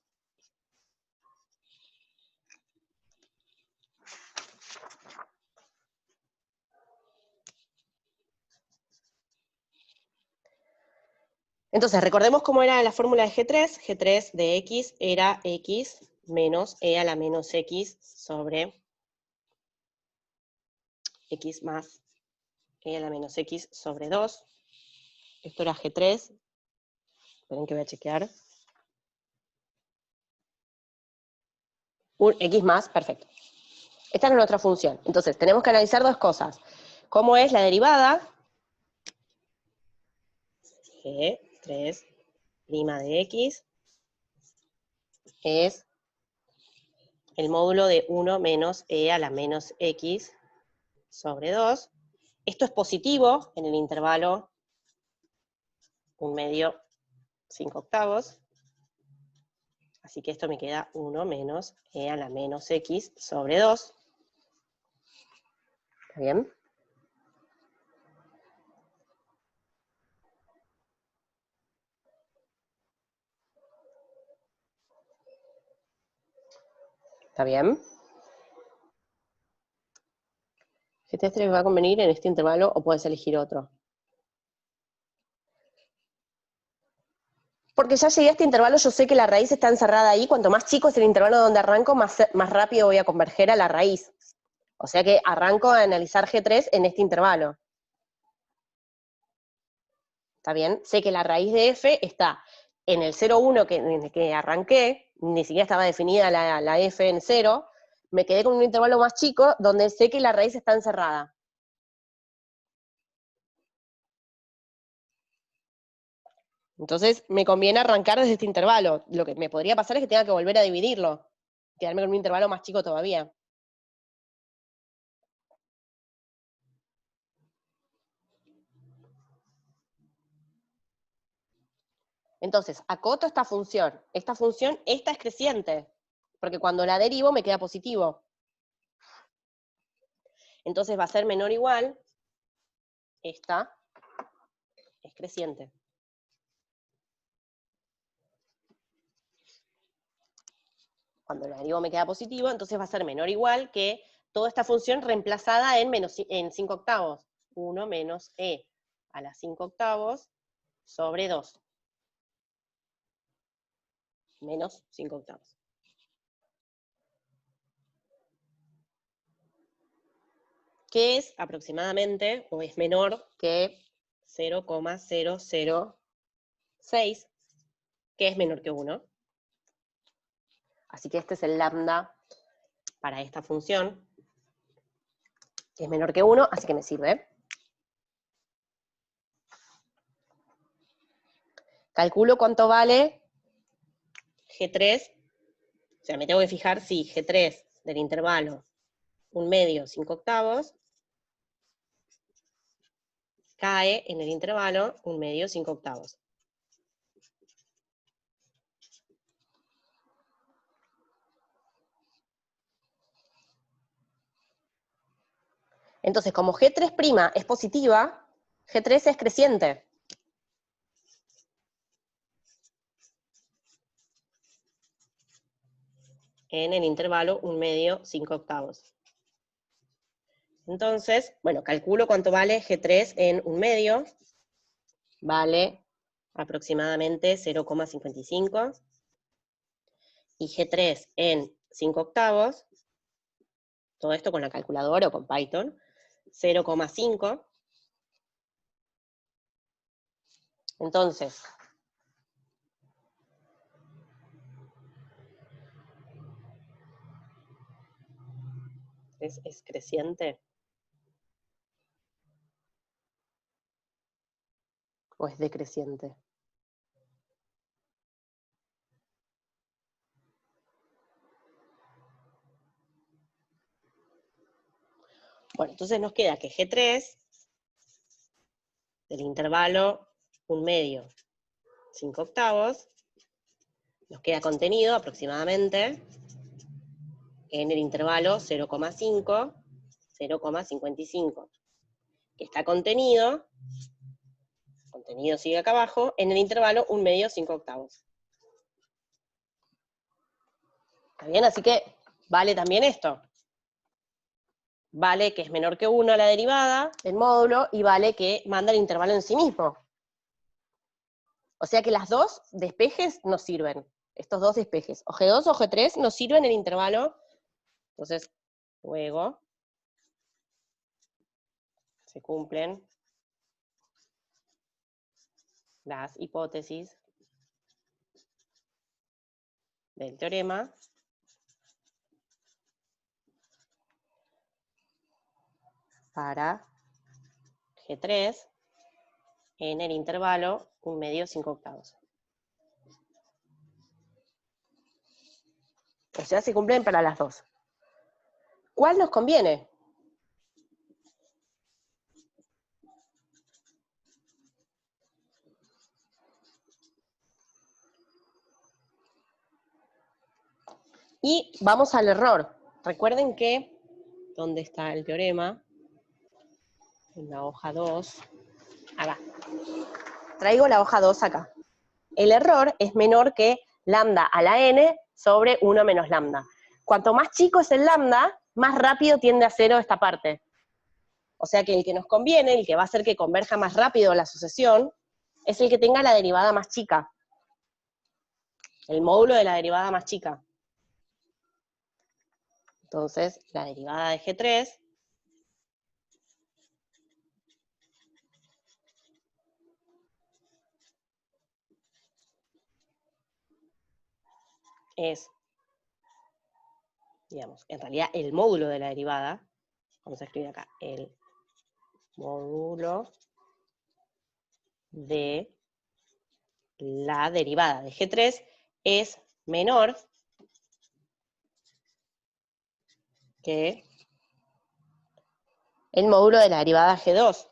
Entonces, recordemos cómo era la fórmula de G3. G3 de X era X menos E a la menos X sobre X más E a la menos X sobre 2. Esto era G3. Esperen que voy a chequear. Un X más, perfecto. Esta es nuestra función. Entonces, tenemos que analizar dos cosas. ¿Cómo es la derivada? G3' de X es el módulo de 1 menos E a la menos X sobre 2. Esto es positivo en el intervalo 1/2, 5/8. Así que esto me queda 1 menos E a la menos X sobre 2. ¿Está bien? ¿Está bien? G3 te va a convenir en este intervalo o puedes elegir otro. Porque ya llegué a este intervalo, yo sé que la raíz está encerrada ahí. Cuanto más chico es el intervalo donde arranco, más rápido voy a converger a la raíz. O sea que arranco a analizar G3 en este intervalo. ¿Está bien? Sé que la raíz de F está en el 0,1 en el que arranqué, ni siquiera estaba definida la F en 0, me quedé con un intervalo más chico donde sé que la raíz está encerrada. Entonces me conviene arrancar desde este intervalo. Lo que me podría pasar es que tenga que volver a dividirlo, quedarme con un intervalo más chico todavía. Entonces, acoto esta función. Esta función, esta es creciente, porque cuando la derivo me queda positivo. Entonces va a ser menor o igual, esta es creciente. Cuando la derivo me queda positivo, entonces va a ser menor o igual que toda esta función reemplazada en 5/8. 1 menos E a la 5/8 sobre 2. Menos 5/8. que es aproximadamente, o es menor que 0,006, que es menor que 1. Así que este es el lambda para esta función, que es menor que 1, así que me sirve. Calculo cuánto vale G3, o sea, me tengo que fijar si G3 del intervalo 1/2, 5/8, cae en el intervalo 1/2, 5/8. Entonces, como G3' es positiva, G3 es creciente. En el intervalo 1/2, 5/8. Entonces, bueno, calculo cuánto vale G3 en 1/2. Vale aproximadamente 0,55. Y G3 en 5/8, todo esto con la calculadora o con Python, 0,5. Entonces, ¿es creciente? ¿O es decreciente? Bueno, entonces nos queda que G3 del intervalo 1/2, 5/8, nos queda contenido aproximadamente en el intervalo 0,5, 0,55, que está contenido sigue acá abajo, en el intervalo 1/2, 5/8. ¿Está bien? Así que vale también esto. Vale que es menor que 1 la derivada del módulo, y vale que manda el intervalo en sí mismo. O sea que las dos despejes nos sirven. Estos dos despejes, o G2 o G3, nos sirven en el intervalo. Entonces, luego se cumplen las hipótesis del teorema para G3 en el intervalo 1/2, 5/8. O sea, se cumplen para las dos. ¿Cuál nos conviene? Y vamos al error. Recuerden que, ¿dónde está el teorema? En la hoja 2. Acá. Traigo la hoja 2 acá. El error es menor que lambda a la n sobre 1 menos lambda. Cuanto más chico es el lambda, más rápido tiende a 0 esta parte. O sea que el que nos conviene, el que va a hacer que converja más rápido la sucesión, es el que tenga la derivada más chica. El módulo de la derivada más chica. Entonces, la derivada de G3 es, digamos, en realidad el módulo de la derivada. Vamos a escribir acá, el módulo de la derivada de G3 es menor que el módulo de la derivada G2.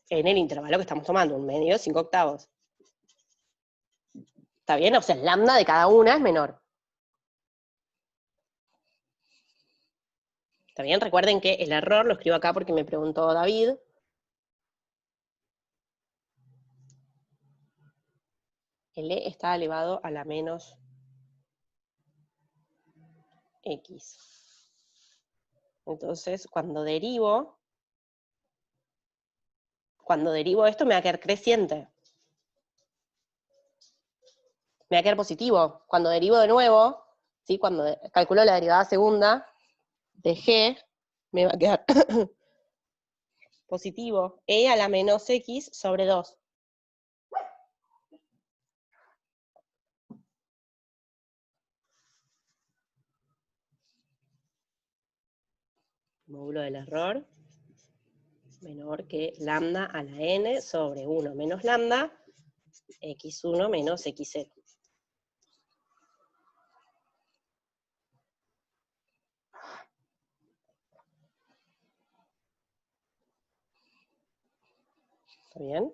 En el intervalo que estamos tomando, 1/2, 5/8. ¿Está bien? O sea, el lambda de cada una es menor. ¿Está bien? Recuerden que el error, lo escribo acá porque me preguntó David. El e está elevado a la menos x. Entonces, cuando cuando derivo esto me va a quedar creciente. Me va a quedar positivo. Cuando derivo de nuevo, ¿sí? Cuando calculo la derivada segunda de G, me va a quedar positivo. E a la menos X sobre 2. Módulo del error menor que lambda a la n sobre 1 menos lambda, x1 menos x0. ¿Está bien?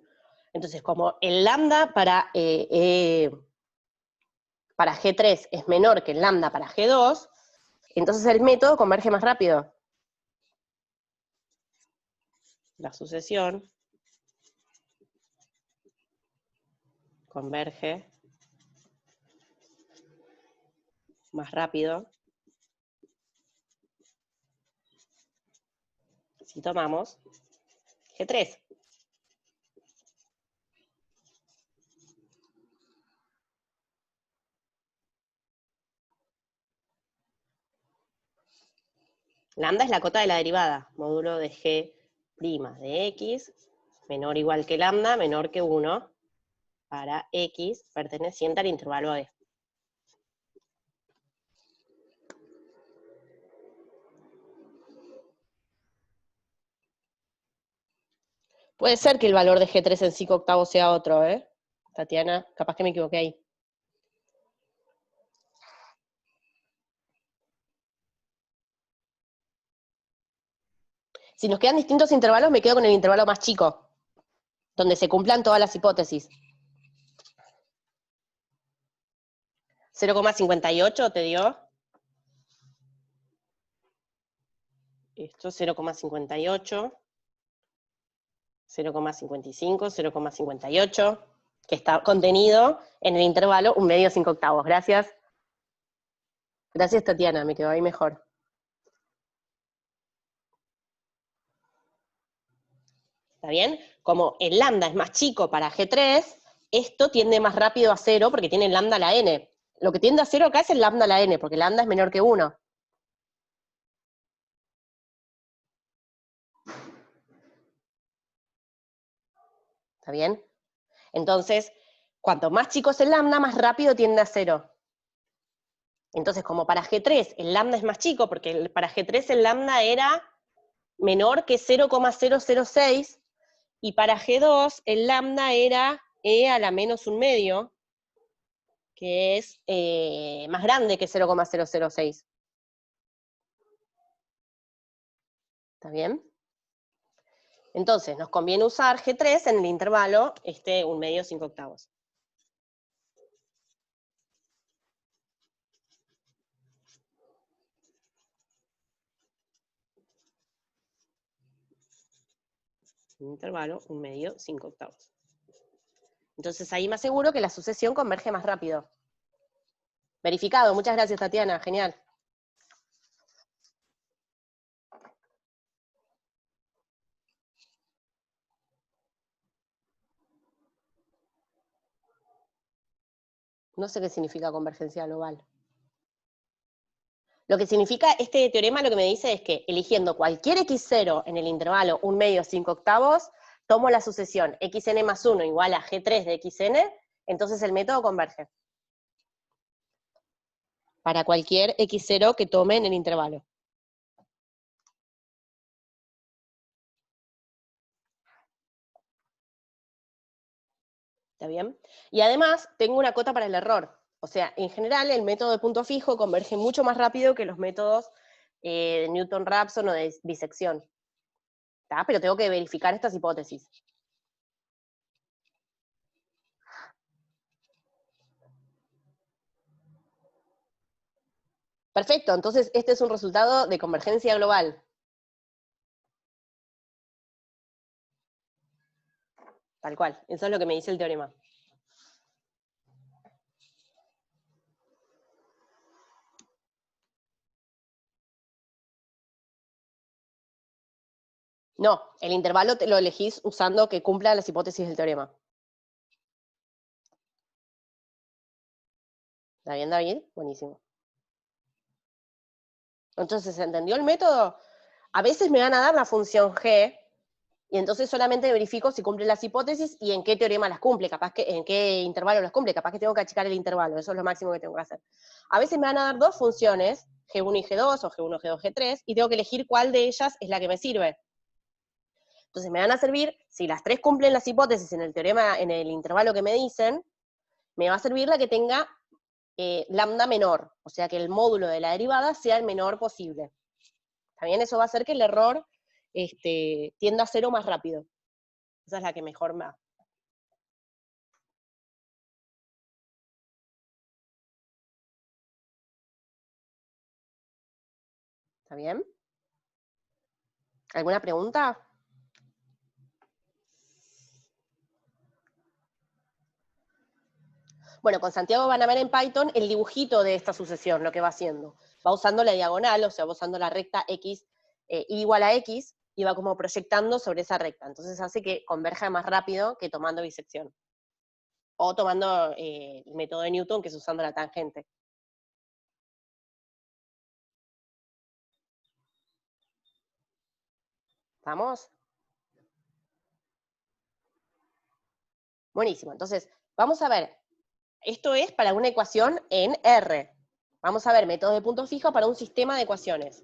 Entonces, como el lambda para G3 es menor que el lambda para G2, entonces el método converge más rápido. La sucesión converge más rápido si tomamos G3. Lambda es la cota de la derivada, módulo de G' de X, menor o igual que lambda, menor que 1, para X perteneciente al intervalo A. Puede ser que el valor de G3 en 5/8 sea otro, ¿eh? Tatiana, capaz que me equivoqué ahí. Si nos quedan distintos intervalos, me quedo con el intervalo más chico, donde se cumplan todas las hipótesis. 0,58 te dio. Esto 0,58, 0,55, 0,58, que está contenido en el intervalo 1 medio 5/8. Gracias. Gracias, Tatiana, me quedó ahí mejor. ¿Está bien? Como el lambda es más chico para G3, esto tiende más rápido a 0 porque tiene lambda a la n. Lo que tiende a 0 acá es el lambda a la n, porque lambda es menor que 1. ¿Está bien? Entonces, cuanto más chico es el lambda, más rápido tiende a 0. Entonces, como para G3 el lambda es más chico, porque para G3 el lambda era menor que 0,006, y para G2 el lambda era e a la menos 1 medio, que es más grande que 0,006. ¿Está bien? Entonces, nos conviene usar G3 en el intervalo 1 medio 5/8. Intervalo 1 medio 5/8. Entonces ahí me aseguro que la sucesión converge más rápido. Verificado, muchas gracias, Tatiana, genial. No sé qué significa convergencia global. Lo que significa este teorema, lo que me dice es que eligiendo cualquier x0 en el intervalo 1 medio 5/8, tomo la sucesión xn más 1 igual a g3 de xn, entonces el método converge. Para cualquier x0 que tome en el intervalo. ¿Está bien? Y además, tengo una cota para el error. O sea, en general, el método de punto fijo converge mucho más rápido que los métodos de Newton-Raphson o de disección. ¿Está? Pero tengo que verificar estas hipótesis. Perfecto, entonces este es un resultado de convergencia global. Tal cual, eso es lo que me dice el teorema. No, el intervalo te lo elegís usando que cumpla las hipótesis del teorema. ¿Está bien, David? Buenísimo. Entonces, ¿se entendió el método? A veces me van a dar la función g, y entonces solamente verifico si cumple las hipótesis y en qué teorema las cumple, capaz que en qué intervalo las cumple, capaz que tengo que achicar el intervalo, eso es lo máximo que tengo que hacer. A veces me van a dar dos funciones, G1 y G2, o G1, G2, G3, y tengo que elegir cuál de ellas es la que me sirve. Entonces me van a servir, si las tres cumplen las hipótesis en el teorema, en el intervalo que me dicen, me va a servir la que tenga lambda menor, o sea que el módulo de la derivada sea el menor posible. También eso va a hacer que el error tienda a cero más rápido. Esa es la que mejor va. ¿Está bien? ¿Alguna pregunta? Bueno, con Santiago van a ver en Python el dibujito de esta sucesión, lo que va haciendo. Va usando la diagonal, o sea, va usando la recta x igual a x, y va como proyectando sobre esa recta. Entonces hace que converja más rápido que tomando bisección. O tomando el método de Newton, que es usando la tangente. ¿Estamos? Buenísimo. Entonces, vamos a ver. Esto es para una ecuación en R. Vamos a ver métodos de punto fijo para un sistema de ecuaciones.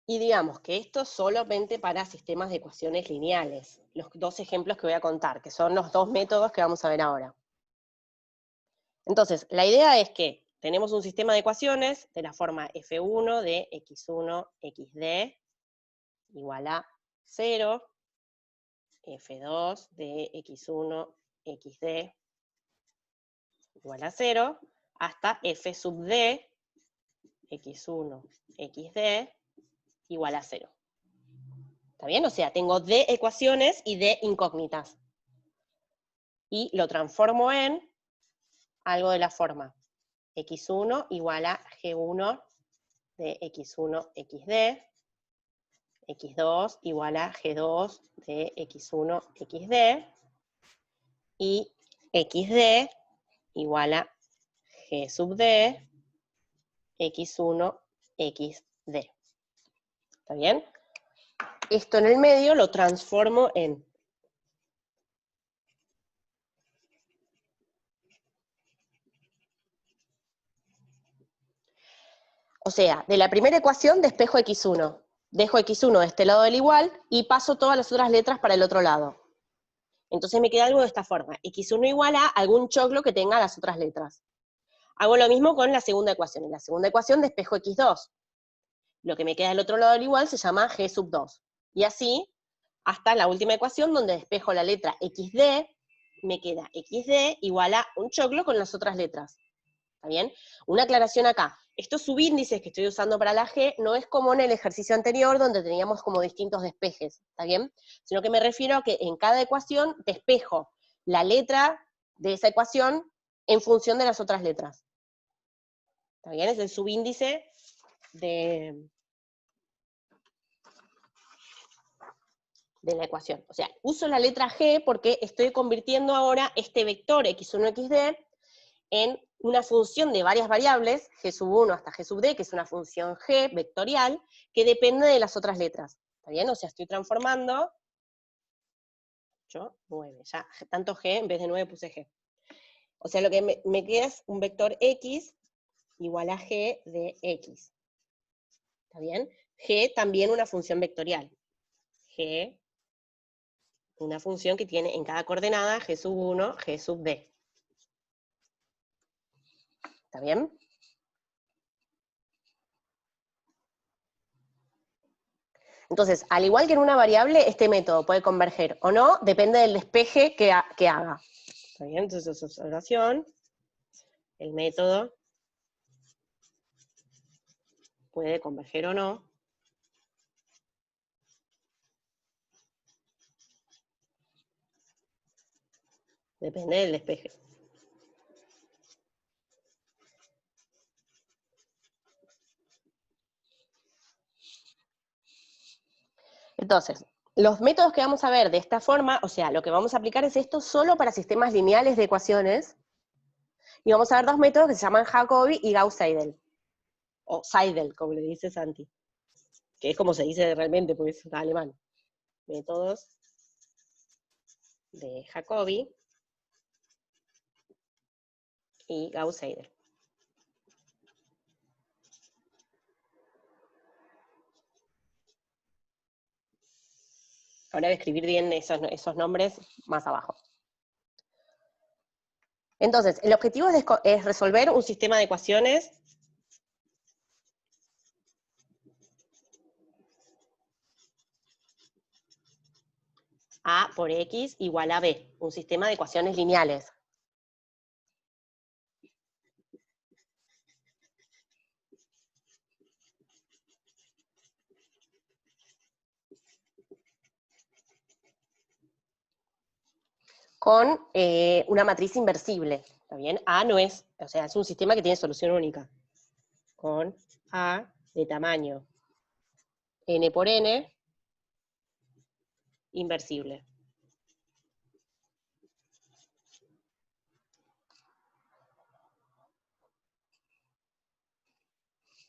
Y digamos que esto es solamente para sistemas de ecuaciones lineales. Los dos ejemplos que voy a contar, que son los dos métodos que vamos a ver ahora. Entonces, la idea es que tenemos un sistema de ecuaciones de la forma f1 de x1, xd igual a 0, f2 de x1, xd igual a 0, hasta f sub d, x1, xd igual a 0. ¿Está bien? O sea, tengo d ecuaciones y d incógnitas. Y lo transformo en algo de la forma x1 igual a g1 de x1, xd, x2 igual a g2 de x1, xd, y xd igual a g sub d, x1, xd. ¿Está bien? Esto en el medio lo transformo en o sea, de la primera ecuación despejo x1. Dejo x1 de este lado del igual y paso todas las otras letras para el otro lado. Entonces me queda algo de esta forma. x1 igual a algún choclo que tenga las otras letras. Hago lo mismo con la segunda ecuación. En la segunda ecuación despejo x2. Lo que me queda del otro lado del igual se llama g sub 2. Y así, hasta la última ecuación donde despejo la letra xd, me queda xd igual a un choclo con las otras letras. ¿Está bien? Una aclaración acá. Estos subíndices que estoy usando para la G no es como en el ejercicio anterior donde teníamos como distintos despejes, ¿está bien? Sino que me refiero a que en cada ecuación despejo la letra de esa ecuación en función de las otras letras. ¿Está bien? Es el subíndice de la ecuación. O sea, uso la letra G porque estoy convirtiendo ahora este vector x1, xd en una función de varias variables, g sub 1 hasta g sub d, que es una función g vectorial, que depende de las otras letras. ¿Está bien? O sea, estoy transformando 8, 9, ya, tanto g, en vez de 9 puse g. O sea, lo que me queda es un vector x igual a g de x. ¿Está bien? G también una función vectorial. G, una función que tiene en cada coordenada g sub 1, g sub d. ¿Está bien? Entonces, al igual que en una variable, este método puede converger o no, depende del despeje que haga. ¿Está bien? Entonces, observación, el método puede converger o no. Depende del despeje. Entonces, los métodos que vamos a ver de esta forma, o sea, lo que vamos a aplicar es esto solo para sistemas lineales de ecuaciones, y vamos a ver dos métodos que se llaman Jacobi y Gauss-Seidel, o Seidel, como le dice Santi, que es como se dice realmente, porque es alemán. Métodos de Jacobi y Gauss-Seidel. Ahora voy a escribir bien esos nombres más abajo. Entonces, el objetivo es resolver un sistema de ecuaciones A por X igual a B, un sistema de ecuaciones lineales. Con una matriz inversible, ¿está bien? A no es, o sea, es un sistema que tiene solución única. Con A de tamaño n por n, inversible.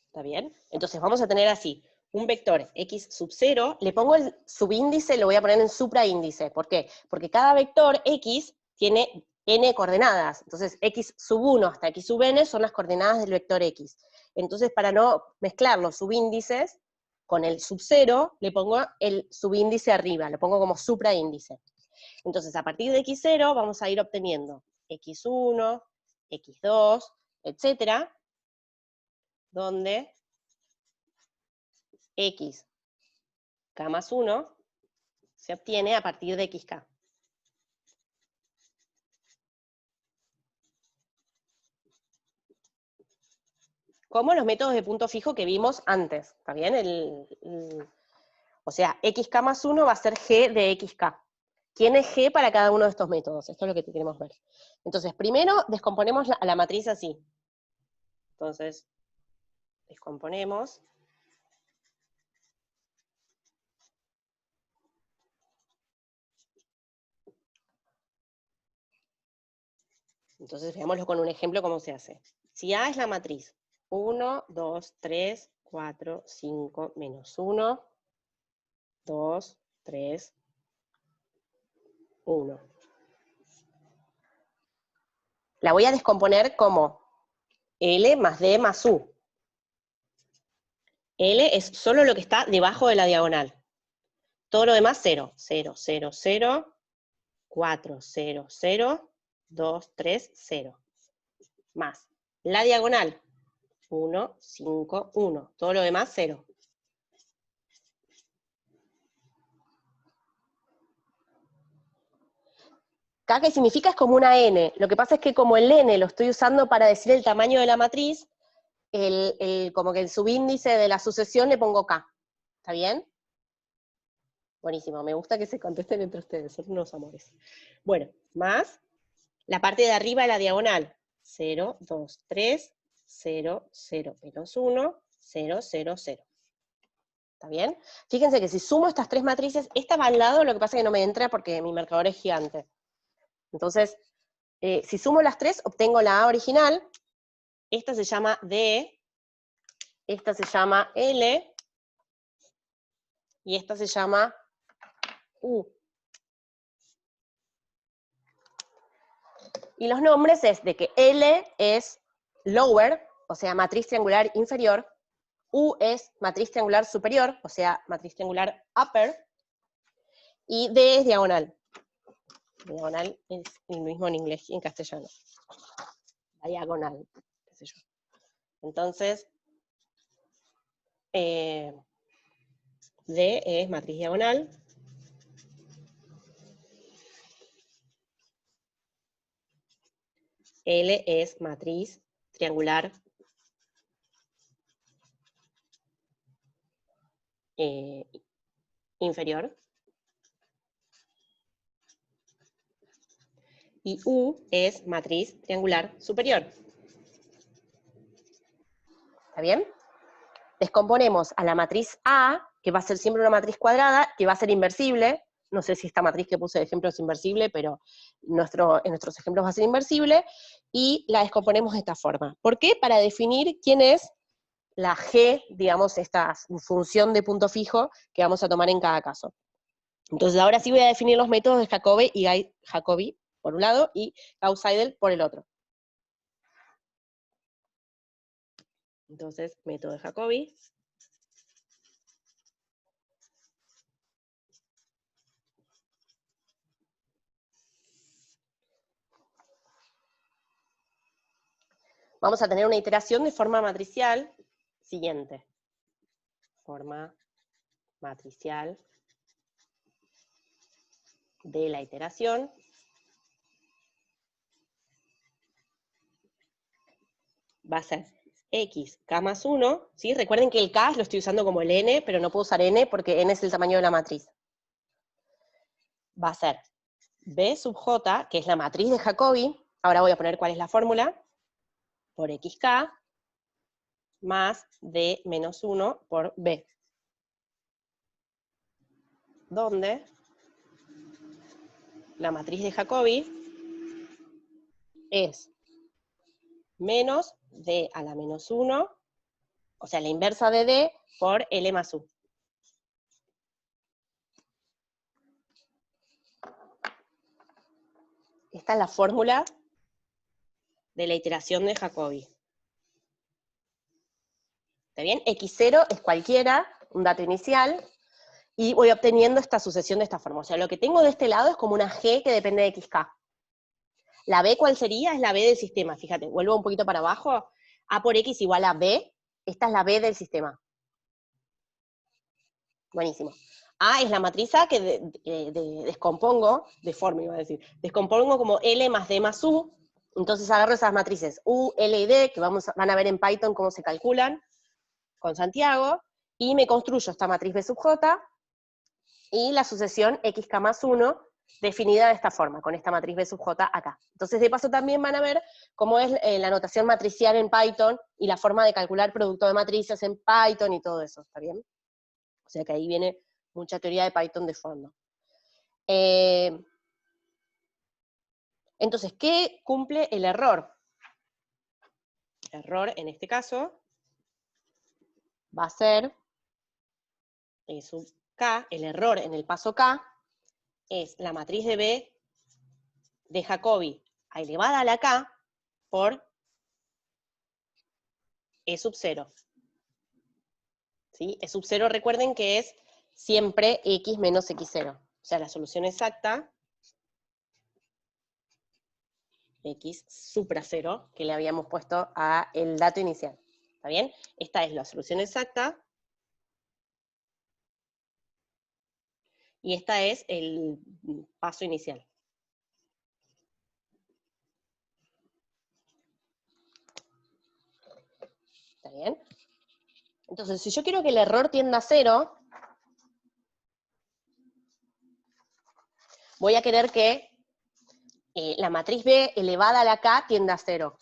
¿Está bien? Entonces vamos a tener así, un vector x sub 0, le pongo el subíndice, lo voy a poner en supraíndice. ¿Por qué? Porque cada vector x tiene n coordenadas. Entonces x sub 1 hasta x sub n son las coordenadas del vector x. Entonces para no mezclar los subíndices con el sub 0, le pongo el subíndice arriba, lo pongo como supraíndice. Entonces a partir de x0 vamos a ir obteniendo x1, x2, etcétera, donde x k más 1 se obtiene a partir de xk. Como los métodos de punto fijo que vimos antes, ¿está bien? O sea, xk más 1 va a ser g de xk. ¿Quién es g para cada uno de estos métodos? Esto es lo que queremos ver. Entonces, primero descomponemos la matriz así. Entonces, descomponemos. Entonces, veámoslo con un ejemplo cómo se hace. Si A es la matriz 1, 2, 3, 4, 5, menos 1, 2, 3, 1. La voy a descomponer como L más D más U. L es solo lo que está debajo de la diagonal. Todo lo demás 0. 0, 0, 0, 4, 0, 0, 2, 3, 0. Más la diagonal 1, 5, 1. Todo lo demás 0. K, que significa, es como una n. Lo que pasa es que como el n lo estoy usando para decir el tamaño de la matriz, como que el subíndice de la sucesión le pongo K. ¿Está bien? Buenísimo, me gusta que se contesten entre ustedes, son unos amores. Bueno, más la parte de arriba de la diagonal. 0, 2, 3, 0, 0, menos 1, 0, 0, 0. ¿Está bien? Fíjense que si sumo estas tres matrices, esta va al lado, lo que pasa es que no me entra porque mi marcador es gigante. Entonces, si sumo las tres, obtengo la A original. Esta se llama D, esta se llama L, y esta se llama U. Y los nombres es de que L es lower, o sea, matriz triangular inferior, U es matriz triangular superior, o sea, matriz triangular upper, y D es diagonal. Diagonal es el mismo en inglés y en castellano. Diagonal, qué sé yo. Entonces, D es matriz diagonal. L es matriz triangular inferior. Y U es matriz triangular superior. ¿Está bien? Descomponemos a la matriz A, que va a ser siempre una matriz cuadrada, que va a ser inversible. No sé si esta matriz que puse de ejemplo es inversible, pero en nuestros ejemplos va a ser inversible. Y la descomponemos de esta forma. ¿Por qué? Para definir quién es la G, digamos, esta función de punto fijo que vamos a tomar en cada caso. Entonces ahora sí voy a definir los métodos de Jacobi por un lado y Gauss-Seidel por el otro. Entonces, método de Jacobi. Vamos a tener una iteración de forma matricial siguiente. Forma matricial de la iteración. Va a ser x k más 1, ¿sí? Recuerden que el k lo estoy usando como el n, pero no puedo usar n porque n es el tamaño de la matriz. Va a ser b sub j, que es la matriz de Jacobi, ahora voy a poner cuál es la fórmula, por xk, más d menos 1 por b. Donde la matriz de Jacobi es menos d a la menos 1, o sea, la inversa de d por L más U. Esta es la fórmula de la iteración de Jacobi. ¿Está bien? X0 es cualquiera, un dato inicial, y voy obteniendo esta sucesión de esta forma. O sea, lo que tengo de este lado es como una G que depende de XK. ¿La B cuál sería? Es la B del sistema. Fíjate, vuelvo un poquito para abajo. A por X igual a B. Esta es la B del sistema. Buenísimo. A es la matriz A que descompongo, deforme iba a decir, descompongo como L más D más U. Entonces agarro esas matrices U, L y D, que van a ver en Python cómo se calculan, con Santiago, y me construyo esta matriz B sub J, y la sucesión xk más 1, definida de esta forma, con esta matriz B sub J acá. Entonces, de paso, también van a ver cómo es la notación matricial en Python, y la forma de calcular producto de matrices en Python, y todo eso, ¿está bien? O sea que ahí viene mucha teoría de Python de fondo. Entonces, ¿qué cumple el error? El error, en este caso, va a ser E sub K, el error en el paso K, es la matriz de B de Jacobi elevada a la K por E sub 0. ¿Sí? E sub 0, recuerden que es siempre X menos X0. O sea, la solución exacta, X supra 0, que le habíamos puesto a el dato inicial. ¿Está bien? Esta es la solución exacta. Y esta es el paso inicial. ¿Está bien? Entonces, si yo quiero que el error tienda a 0, voy a querer que la matriz B elevada a la K tienda a 0.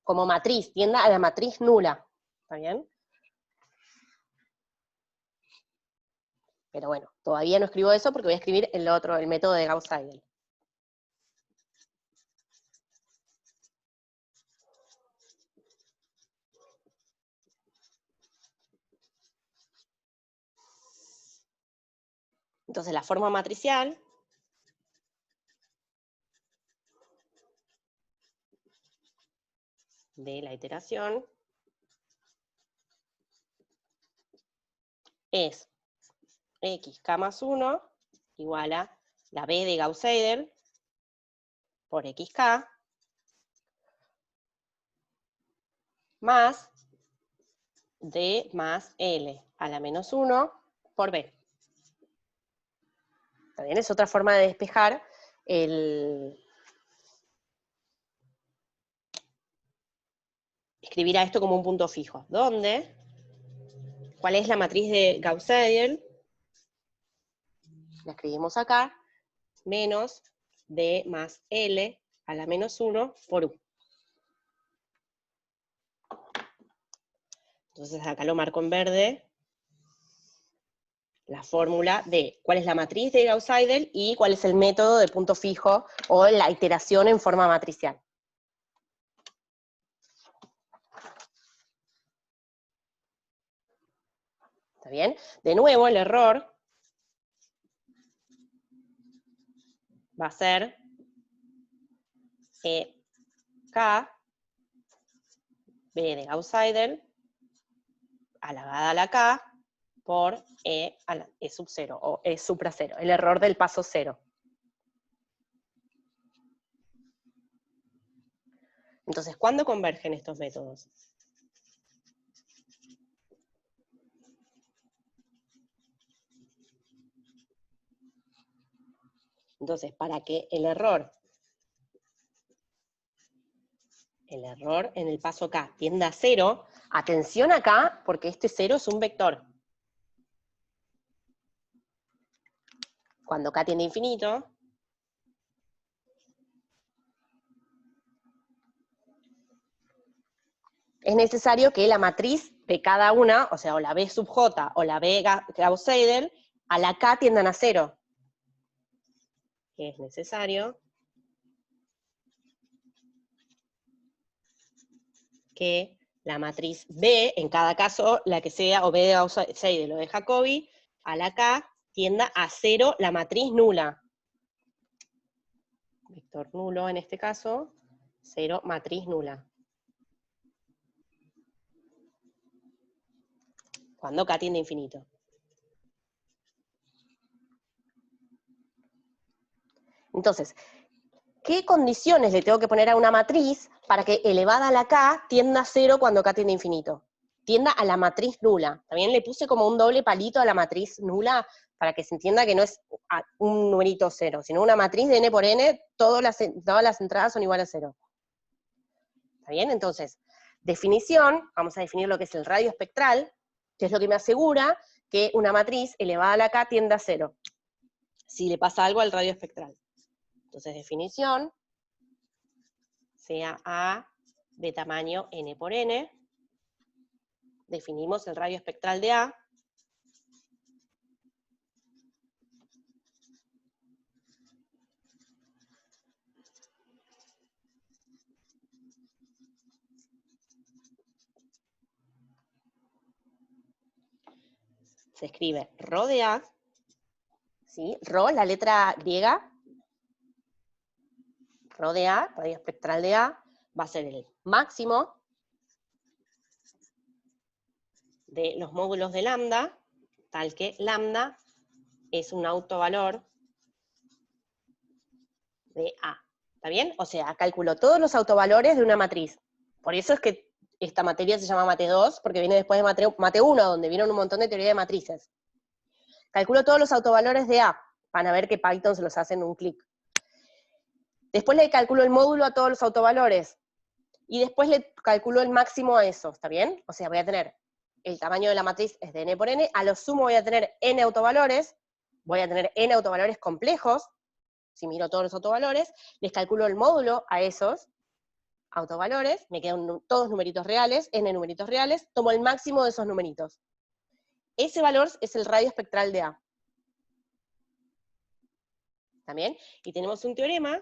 Como matriz, tienda a la matriz nula. ¿Está bien? Pero bueno, todavía no escribo eso porque voy a escribir el otro, el método de Gauss-Seidel. Entonces la forma matricial de la iteración es xk más 1 igual a la B de Gauss-Seidel por xk más D más L a la menos 1 por B. También es otra forma de despejar escribir a esto como un punto fijo, donde ¿Cuál es la matriz de Gauss-Seidel? La escribimos acá, menos D más L a la menos 1 por U. Entonces acá lo marco en verde, la fórmula de cuál es la matriz de Gauss-Seidel y cuál es el método de punto fijo o la iteración en forma matricial. ¿Está bien? De nuevo, el error va a ser K, B de Gauss-Seidel, elevada a la K, por E a la E sub 0, o E supra 0, el error del paso 0. Entonces, ¿cuándo convergen estos métodos? Entonces, para que el error en el paso K tienda a 0, atención acá, porque este 0 es un vector. Cuando K tiende a infinito, es necesario que la matriz de cada una, o sea, o la B sub J o la B Gauss-Seidel, a la K tiendan a 0. Es necesario que la matriz B, en cada caso, la que sea o B de Gauss-Seidel o de Jacobi, a la K tienda a 0 la matriz nula. Vector nulo en este caso, 0 matriz nula. Cuando K tiende a infinito. Entonces, ¿qué condiciones le tengo que poner a una matriz para que elevada a la K tienda a 0 cuando K tiende a infinito? Tienda a la matriz nula. También le puse como un doble palito a la matriz nula para que se entienda que no es un numerito 0, sino una matriz de n por n, todas las entradas son iguales a 0. ¿Está bien? Entonces, definición, vamos a definir lo que es el radio espectral, que es lo que me asegura que una matriz elevada a la K tienda a 0, si le pasa algo al radio espectral. Entonces, definición, sea A de tamaño n por n, definimos el radio espectral de A, se escribe ρ de A, ¿sí? Ρ, la letra griega, ρ de A, radio espectral de A, va a ser el máximo de los módulos de lambda, tal que lambda es un autovalor de A. ¿Está bien? O sea, calculo todos los autovalores de una matriz. Por eso es que esta materia se llama Mate 2, porque viene después de Mate 1, donde vieron un montón de teoría de matrices. Calculo todos los autovalores de A, van a ver que Python se los hace en un clic. Después le calculo el módulo a todos los autovalores, y después le calculo el máximo a eso, ¿está bien? O sea, voy a tener, el tamaño de la matriz es de n por n, a lo sumo voy a tener n autovalores, voy a tener n autovalores complejos, si miro todos los autovalores, les calculo el módulo a esos autovalores, me quedan todos numeritos reales, n numeritos reales, tomo el máximo de esos numeritos. Ese valor es el radio espectral de A. ¿También? Y tenemos un teorema,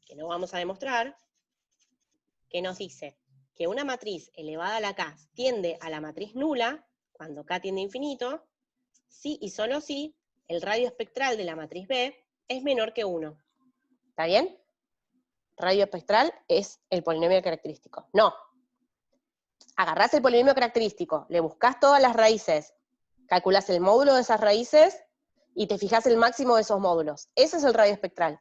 que no vamos a demostrar, que nos dice que una matriz elevada a la K tiende a la matriz nula, cuando K tiende a infinito, si y solo si el radio espectral de la matriz B es menor que 1. ¿Está bien? Radio espectral es el polinomio característico. No. Agarrás el polinomio característico, le buscás todas las raíces, calculás el módulo de esas raíces y te fijás el máximo de esos módulos. Ese es el radio espectral.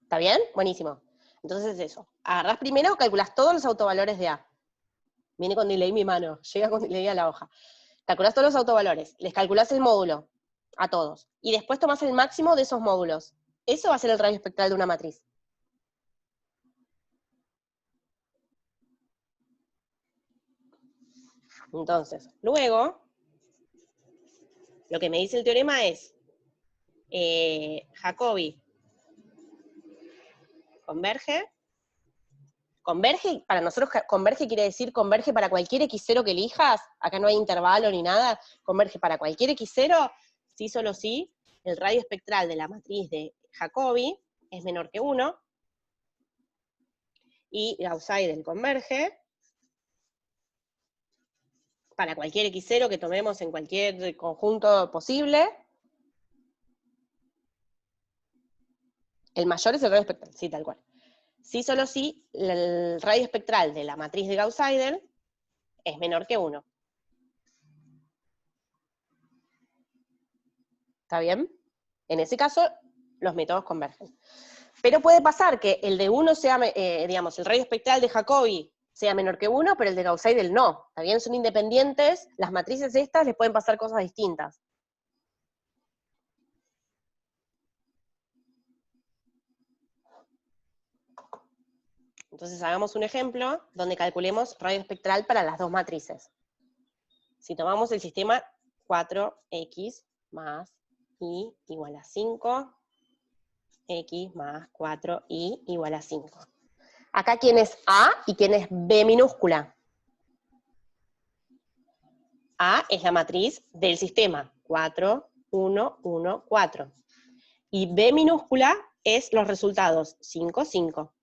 ¿Está bien? Buenísimo. Entonces eso. Agarrás primero, calculás todos los autovalores de A. Viene con delay mi mano, llega con delay a la hoja. Calculás todos los autovalores, les calculás el módulo a todos, y después tomás el máximo de esos módulos. Eso va a ser el radio espectral de una matriz. Entonces, luego, lo que me dice el teorema es, Jacobi converge. Converge, para nosotros converge quiere decir converge para cualquier x0 que elijas, acá no hay intervalo ni nada, converge para cualquier x0, sí, solo sí, el radio espectral de la matriz de Jacobi es menor que 1, y Gauss-Seidel converge para cualquier x0 que tomemos en cualquier conjunto posible. El mayor es el radio espectral, sí, tal cual. Sí, solo sí, el radio espectral de la matriz de Gauss-Seidel es menor que 1. ¿Está bien? En ese caso, los métodos convergen. Pero puede pasar que el de 1 sea, digamos, el radio espectral de Jacobi sea menor que 1, pero el de Gauss-Seidel no. ¿Está bien? Son independientes, las matrices estas les pueden pasar cosas distintas. Entonces hagamos un ejemplo donde calculemos radio espectral para las dos matrices. Si tomamos el sistema 4x más y igual a 5, x más 4y igual a 5. Acá, ¿quién es A y quién es B minúscula? A es la matriz del sistema, 4, 1, 1, 4. Y B minúscula es los resultados, 5, 5.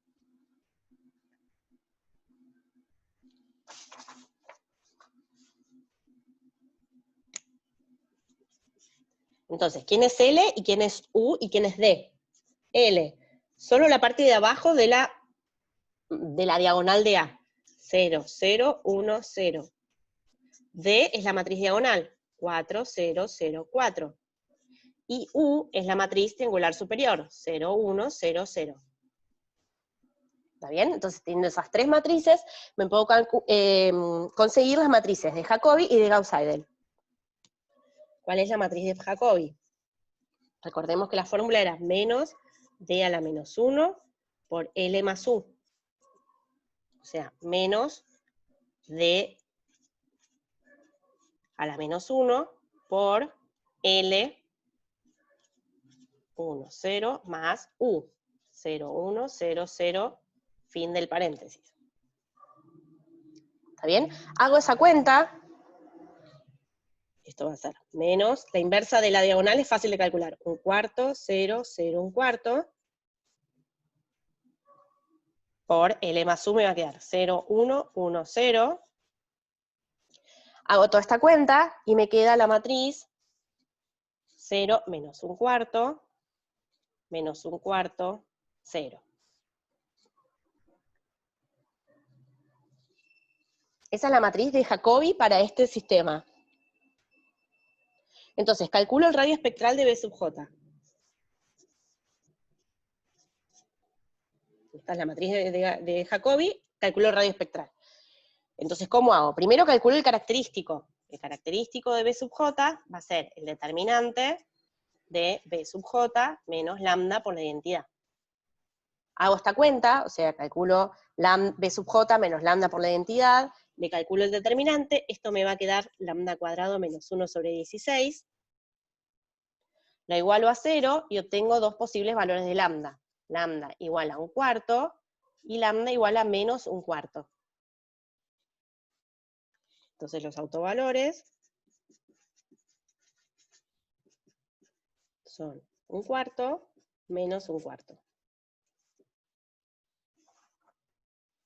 Entonces, ¿quién es L y quién es U y quién es D? L, solo la parte de abajo de la diagonal de A. 0, 0, 1, 0. D es la matriz diagonal, 4, 0, 0, 4. Y U es la matriz triangular superior, 0, 1, 0, 0. ¿Está bien? Entonces, teniendo esas tres matrices, me puedo conseguir las matrices de Jacobi y de Gauss-Seidel. ¿Cuál es la matriz de Jacobi? Recordemos que la fórmula era menos D a la menos 1 por L más U. O sea, menos D a la menos 1 por L 1, 0 más U. 0, 1, 0, 0, fin del paréntesis. ¿Está bien? Hago esa cuenta. Esto va a ser menos, la inversa de la diagonal es fácil de calcular. 1/4, 0, 0, 1/4. Por L más U me va a quedar 0, 1, 1, 0. Hago toda esta cuenta y me queda la matriz 0 menos 1/4, menos 1/4, 0. Esa es la matriz de Jacobi para este sistema. Entonces, calculo el radio espectral de B sub J. Esta es la matriz de Jacobi, calculo el radio espectral. Entonces, ¿cómo hago? Primero calculo el característico. El característico de B sub J va a ser el determinante de B sub J menos lambda por la identidad. Hago esta cuenta, o sea, calculo B sub J menos lambda por la identidad, le calculo el determinante, esto me va a quedar lambda cuadrado menos 1 sobre 16, la igualo a 0 y obtengo dos posibles valores de lambda. Lambda igual a 1/4 y lambda igual a menos 1/4. Entonces los autovalores son 1/4 menos 1/4.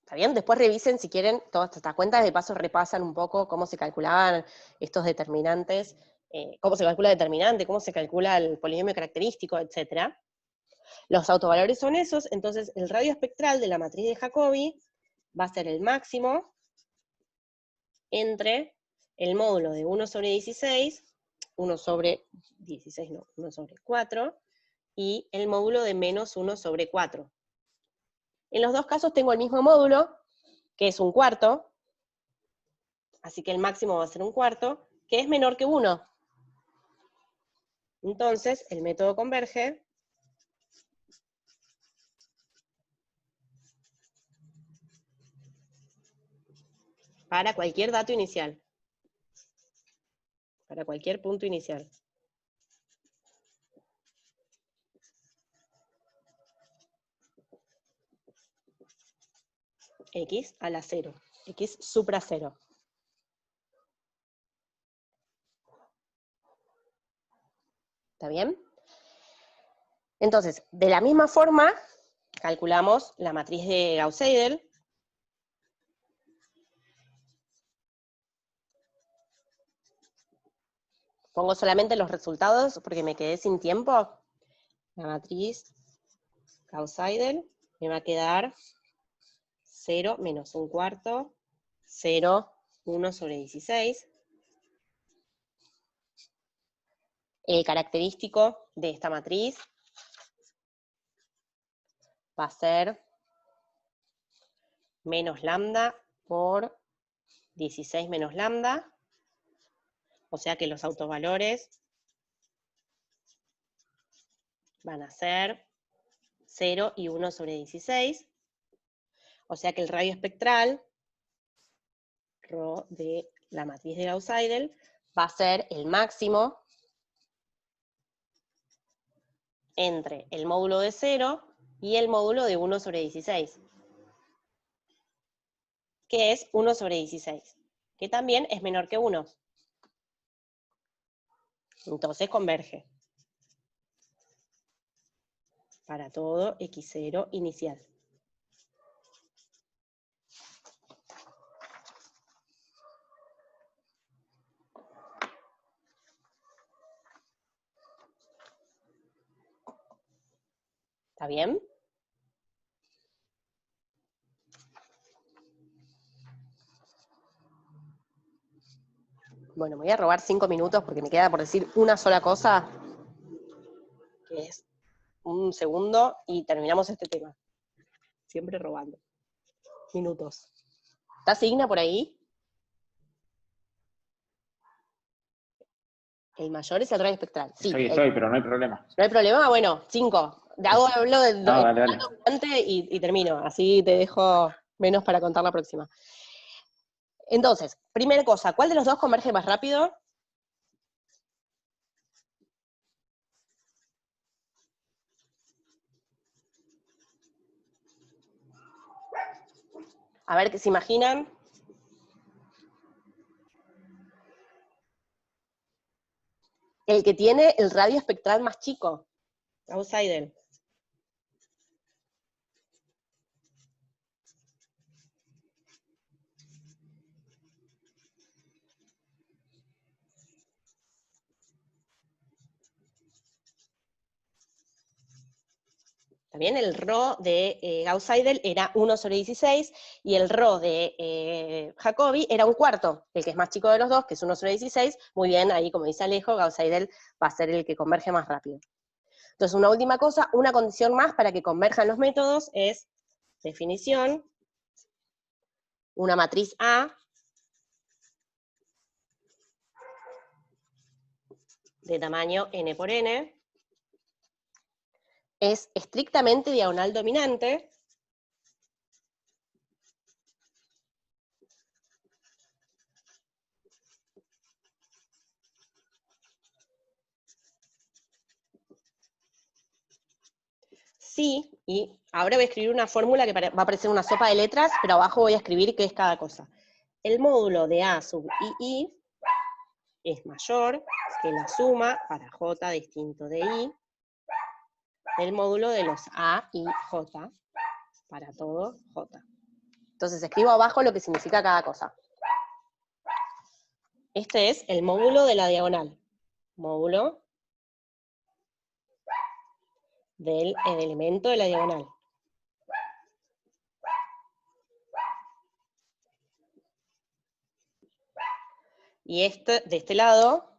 ¿Está bien? Después revisen si quieren todas estas cuentas, de paso repasan un poco cómo se calculaban estos determinantes, cómo se calcula el determinante, cómo se calcula el polinomio característico, etc. Los autovalores son esos, entonces el radio espectral de la matriz de Jacobi va a ser el máximo entre el módulo de 1 sobre 16, 1 sobre 16 no, 1 sobre 4, y el módulo de menos 1 sobre 4. En los dos casos tengo el mismo módulo, que es 1/4, así que el máximo va a ser 1/4, que es menor que 1. Entonces, el método converge para cualquier dato inicial. para cualquier punto inicial. X a la 0, X supra 0. ¿Está bien? Entonces, de la misma forma, calculamos la matriz de Gauss-Seidel. Pongo solamente los resultados porque me quedé sin tiempo. La matriz Gauss-Seidel me va a quedar 0 menos 1/4, 0, 1 sobre 16. El característico de esta matriz va a ser menos lambda por 16 menos lambda, o sea que los autovalores van a ser 0 y 1 sobre 16, o sea que el radio espectral, ρ de la matriz de Gauss-Seidel, va a ser el máximo entre el módulo de 0 y el módulo de 1 sobre 16, que es 1 sobre 16, que también es menor que 1. Entonces converge para todo x0 inicial. ¿Está bien? Bueno, me voy a robar 5 minutos porque me queda por decir una sola cosa, que es un segundo, y terminamos este tema. Siempre robando. Minutos. ¿Está Signa por ahí? El mayor es el radio espectral. Sí, Estoy, pero no hay problema. ¿no hay problema? Bueno, 5. Hablo de No, dale. y termino. Así te dejo menos para contar la próxima. Entonces, primera cosa, ¿cuál de los dos converge más rápido? A ver, ¿qué se imaginan? El que tiene el radio espectral más chico, Gauss-Seidel. También el ρ de Gauss-Seidel era 1 sobre 16, y el ρ de Jacobi era 1/4, el que es más chico de los dos, que es 1 sobre 16, muy bien, ahí como dice Alejo, Gauss-Seidel va a ser el que converge más rápido. Entonces, una última cosa, una condición más para que converjan los métodos es definición, una matriz A de tamaño n por n, es estrictamente diagonal dominante, sí, y ahora voy a escribir una fórmula que va a parecer una sopa de letras, pero abajo voy a escribir qué es cada cosa. El módulo de A sub I es mayor que la suma para J distinto de I del módulo de los A y J para todo J. Entonces escribo abajo lo que significa cada cosa. Este es el módulo de la diagonal. Módulo del elemento de la diagonal. Y de este lado,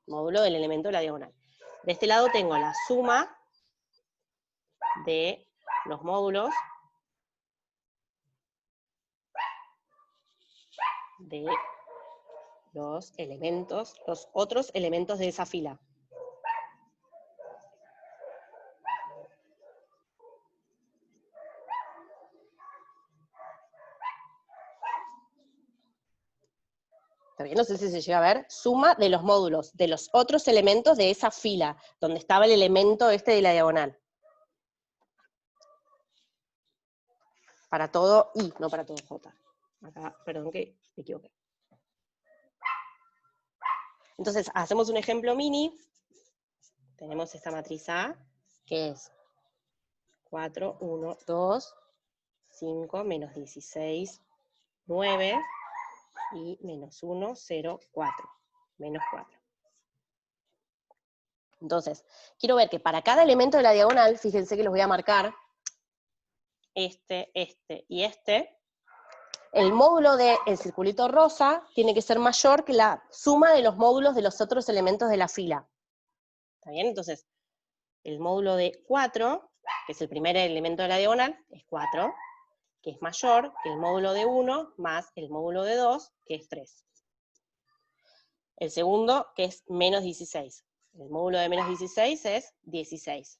módulo del elemento de la diagonal. De este lado tengo la suma de los módulos de los elementos, los otros elementos de esa fila. ¿Está bien? No sé si se llega a ver. Suma de los módulos, de los otros elementos de esa fila, donde estaba el elemento este de la diagonal. Para todo I, no para todo J. Acá, perdón que me equivoqué. Entonces, hacemos un ejemplo mini. Tenemos esta matriz A, que es 4, 1, 2, 5, menos 16, 9, y menos 1, 0, 4. Menos 4. Entonces, quiero ver que para cada elemento de la diagonal, fíjense que los voy a marcar, este y este, el módulo del circulito rosa tiene que ser mayor que la suma de los módulos de los otros elementos de la fila. ¿Está bien? Entonces, el módulo de 4, que es el primer elemento de la diagonal, es 4, que es mayor que el módulo de 1 más el módulo de 2, que es 3. El segundo, que es menos 16. El módulo de menos 16 es 16.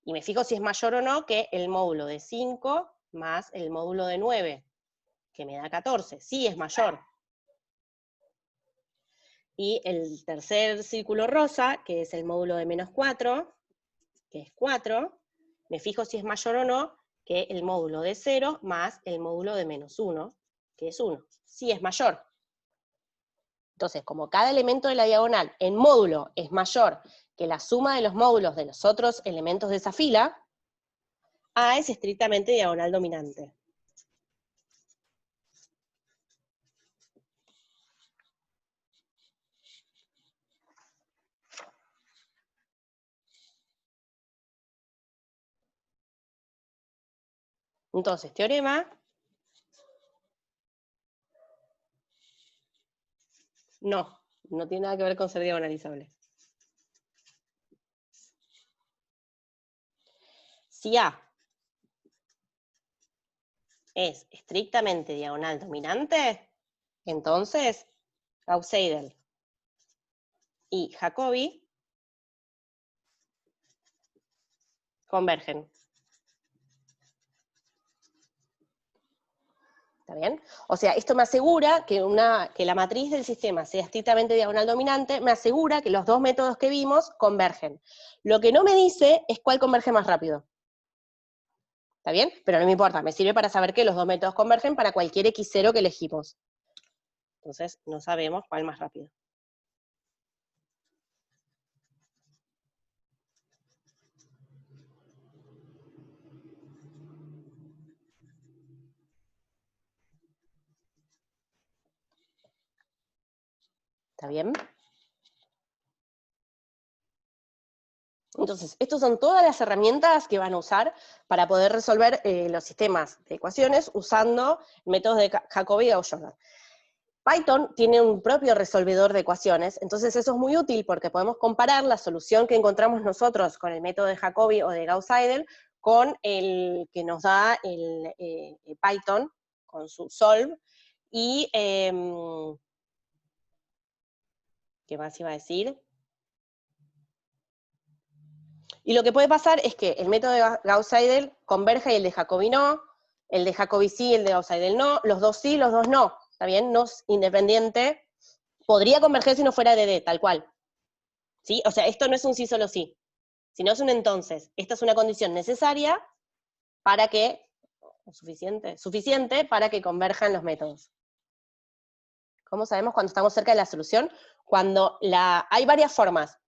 Y me fijo si es mayor o no que el módulo de 5 más el módulo de 9, que me da 14. Sí, es mayor. Y el tercer círculo rosa, que es el módulo de menos 4, que es 4, me fijo si es mayor o no que el módulo de 0 más el módulo de menos 1, que es 1. Sí, es mayor. Entonces, como cada elemento de la diagonal en módulo es mayor que la suma de los módulos de los otros elementos de esa fila, A es estrictamente diagonal dominante. Entonces, teorema, no tiene nada que ver con ser diagonalizable. Si A es estrictamente diagonal dominante, entonces Gauss-Seidel y Jacobi convergen. ¿Está bien? O sea, esto me asegura que la matriz del sistema sea estrictamente diagonal dominante, me asegura que los dos métodos que vimos convergen. Lo que no me dice es cuál converge más rápido. ¿Está bien? Pero no me importa, me sirve para saber que los dos métodos convergen para cualquier x0 que elegimos. Entonces, no sabemos cuál más rápido. ¿Está bien? Entonces, estas son todas las herramientas que van a usar para poder resolver los sistemas de ecuaciones usando métodos de Jacobi y Gauss-Jordan. Python tiene un propio resolvedor de ecuaciones, entonces eso es muy útil porque podemos comparar la solución que encontramos nosotros con el método de Jacobi o de Gauss-Seidel con el que nos da el Python, con su solve, y ¿qué más iba a decir? Y lo que puede pasar es que el método de Gauss-Seidel converja y el de Jacobi no, el de Jacobi sí, el de Gauss-Seidel no, los dos sí, los dos no, ¿está bien? No es independiente, podría converger si no fuera de tal cual, ¿sí? O sea, esto no es un sí solo sí, sino es un entonces. Esta es una condición necesaria para que, suficiente para que converjan los métodos. ¿Cómo sabemos cuando estamos cerca de la solución? Cuando hay varias formas.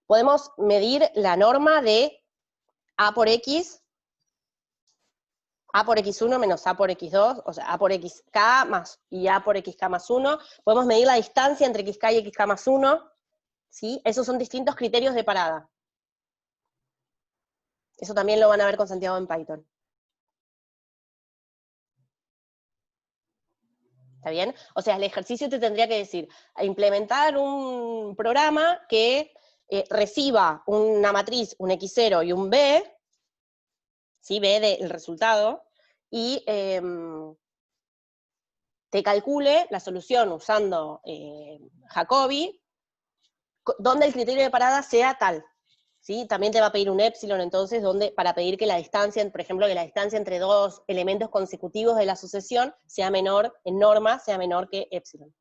Podemos medir la norma de A por X x1 menos A por x2, o sea, A por xk más y A por xk más 1. Podemos medir la distancia entre xk y xk más 1, ¿sí? Esos son distintos criterios de parada. Eso también lo van a ver con Santiago en Python. ¿Está bien? O sea, el ejercicio te tendría que decir, implementar un programa que reciba una matriz, un x0 y un b, ¿sí? B del resultado, y te calcule la solución usando Jacobi, donde el criterio de parada sea tal. ¿sí? También te va a pedir un épsilon, entonces, para pedir que la distancia, por ejemplo, que la distancia entre dos elementos consecutivos de la sucesión sea menor, en norma, sea menor que épsilon.